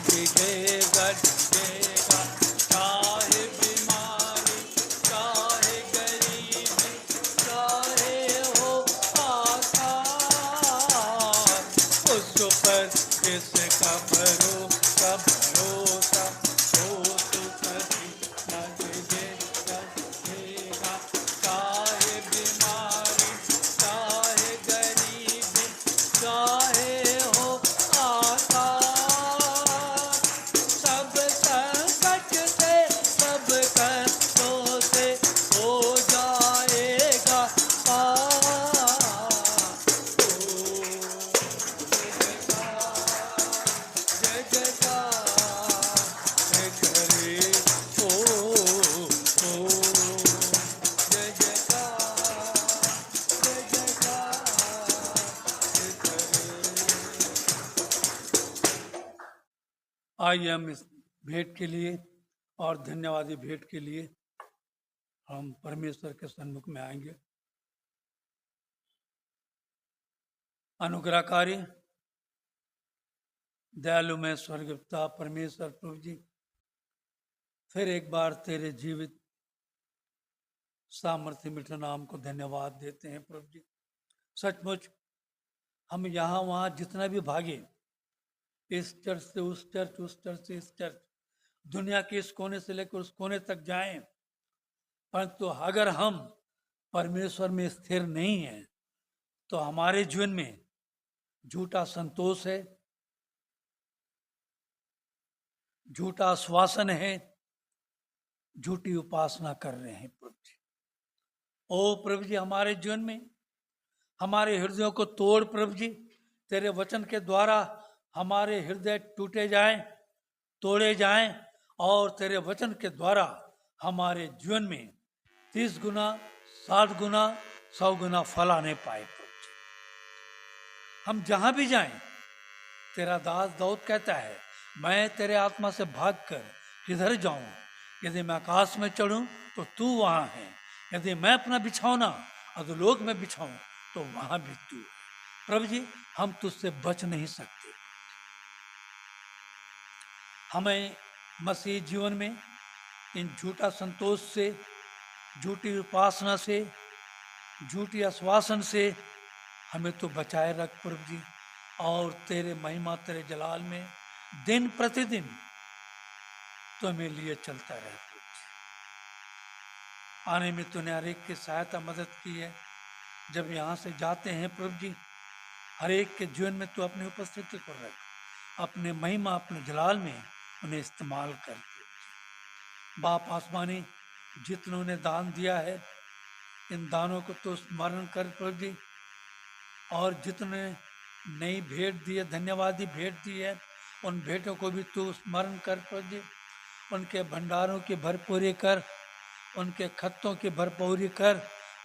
दिखेगा दिखेगा, चाहे बीमारी चाहे गरीबी चाहे हो आसार। उस पर जिसका भरोसा भरोसा हो तो कभी न दिखेगा दिखेगा, चाहे बीमारी चाहे गरीबी चाहे हो आसार। सब संकट से सब कष्टों से हो जाएगा पार। ओ जय जयकार करे। ओ जय जयकार जय जयकार करे। आइए हम इस भेंट के लिए और धन्यवादी भेंट के लिए हम परमेश्वर के सन्मुख में आएंगे। अनुग्रहकारी दयालु में स्वर्गपिता परमेश्वर प्रभु जी, फिर एक बार तेरे जीवित सामर्थ्य मिठे नाम को धन्यवाद देते हैं प्रभु जी। सचमुच हम यहाँ वहाँ जितना भी भागे, इस चर्च से उस चर्च, उस चर्च से इस चर्च, दुनिया के इस कोने से लेकर उस कोने तक जाएं, परंतु अगर हम परमेश्वर में स्थिर नहीं हैं तो हमारे जीवन में झूठा संतोष है, झूठा आश्वासन है, झूठी उपासना कर रहे हैं प्रभु जी। ओ प्रभु जी, हमारे जीवन में हमारे हृदयों को तोड़ प्रभु जी। तेरे वचन के द्वारा हमारे हृदय टूटे जाएं, तोड़े जाएं और तेरे वचन के द्वारा हमारे जीवन में 30 गुना 60 गुना 100 गुना फल आने पाए प्रभु जी। हम जहां भी जाएं, तेरा दास दाऊद कहता है, मैं तेरे आत्मा से भागकर किधर जाऊं? यदि मैं आकाश में चढ़ूं तो तू वहां है, यदि मैं अपना बिछौना अधोलोक में बिछाऊं तो वहां भी तू है। प्रभु जी, हम तुझसे बच नहीं सकते। हमें मसीह जीवन में इन झूठा संतोष से, झूठी उपासना से, झूठी आश्वासन से हमें तो बचाए रख प्रभु जी। और तेरे महिमा तेरे जलाल में दिन प्रतिदिन तो हमें लिए चलता रहे प्रभु जी। आने में तूने हर एक की सहायता मदद की है। जब यहाँ से जाते हैं प्रभु जी, हर एक के जीवन में तू अपनी उपस्थिति को रख, अपने महिमा अपने जलाल में उन्हें इस्तेमाल कर प्रभु जी। बाप आसमानी, जितनों ने दान दिया है, इन दानों को तो स्मरण कर प्रभु जी। और जितने नई भेंट दी है, धन्यवादी भेंट दी है, उन भेंटों को भी तू स्मरण कर प्रभु जी। उनके भंडारों की भरपूरी कर, उनके खत्तों की भरपूरी कर।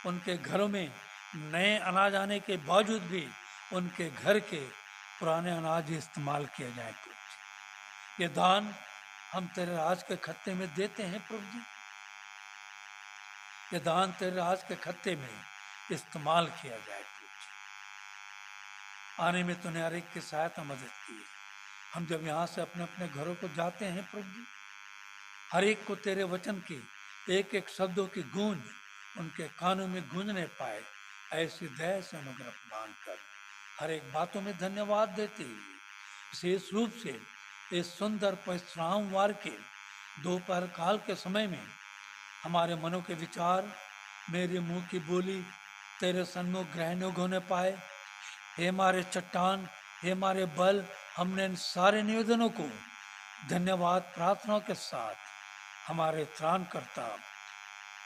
उनके घरों में नए अनाज आने के बावजूद भी उनके घर के पुराने अनाज इस्तेमाल किया जाए प्रभु जी। ये दान हम तेरे राज के खत्ते में देते हैं प्रभु जी। ये दान तेरे राज के खत्ते में इस्तेमाल किया जाए प्रभु जी। आने में तूने हर एक की सहायता मदद की है। हम जब यहाँ से अपने अपने घरों को जाते हैं प्रभु जी, हर एक को तेरे वचन की एक एक शब्दों की गूंज उनके कानों में गूंजने पाए, ऐसी दया से अनुग्रह प्रदान कर। हर एक बातों में धन्यवाद देते हुए विशेष रूप से इस सुंदर परिश्रामवार के दोपहर काल के समय में हमारे मनों के विचार, मेरे मुंह की बोली तेरे सन्मुख ग्रहण योग्य होने पाए। हे हमारे चट्टान, हे हमारे बल, हमने इन सारे निवेदनों को धन्यवाद प्रार्थनाओं के साथ हमारे त्राणकर्ता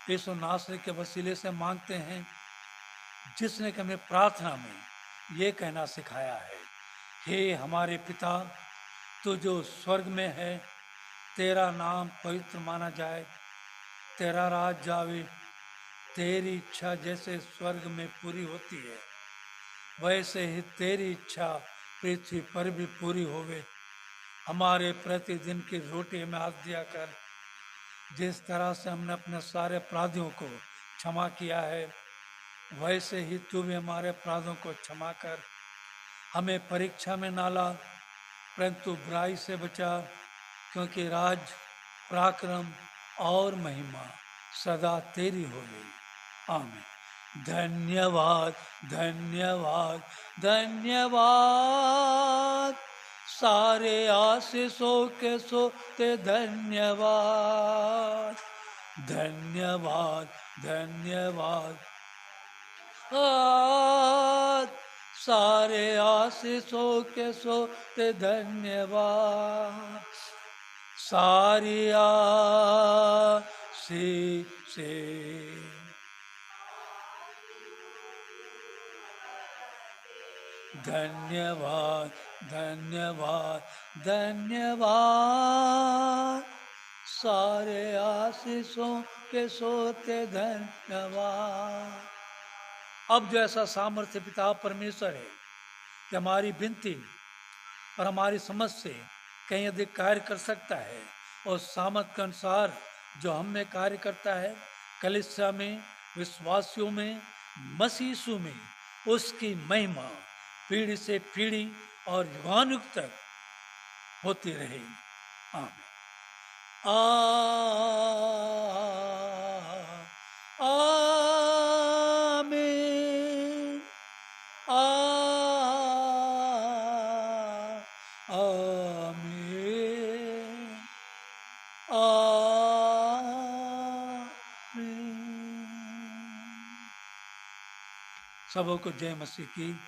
यीशु नासरी के वसीले से मांगते हैं, जिसने कि हमें प्रार्थना में ये कहना सिखाया है, हे हमारे पिता, तू जो स्वर्ग में है, तेरा नाम पवित्र माना जाए, तेरा राज जावे, तेरी इच्छा जैसे स्वर्ग में पूरी होती है वैसे ही तेरी इच्छा पृथ्वी पर भी पूरी होवे। हमारे प्रतिदिन की रोटी हमें आज दिया कर, जिस तरह से हमने अपने सारे अपराधियों को क्षमा किया है वैसे ही तू भी हमारे अपराधों को क्षमा कर। हमें परीक्षा में ना ला, परंतु बुराई से बचा, क्योंकि राज, पराक्रम और महिमा सदा तेरी होगी। आमीन। धन्यवाद, धन्यवाद, धन्यवाद, सारे आशीषों के सोते धन्यवाद, धन्यवाद, धन्यवाद, सारे आशीषों के सोते धन्यवाद, सारी आशीषें धन्यवाद, धन्यवाद, धन्यवाद, सारे आशीषों के सोते धन्यवाद। अब जो ऐसा सामर्थ्य पिता परमेश्वर है कि हमारी विनती और हमारी समझ से कहीं अधिक कार्य कर सकता है, और सामर्थ्य के अनुसार जो हम में कार्य करता है, कलीसिया में, विश्वासियों में, मसीह यीशु में, उसकी महिमा पीढ़ी से पीढ़ी और युगानुग तक होती रहेगी। आमीन। आमीन। आमीन। आमीन। सबों को जय मसीह की।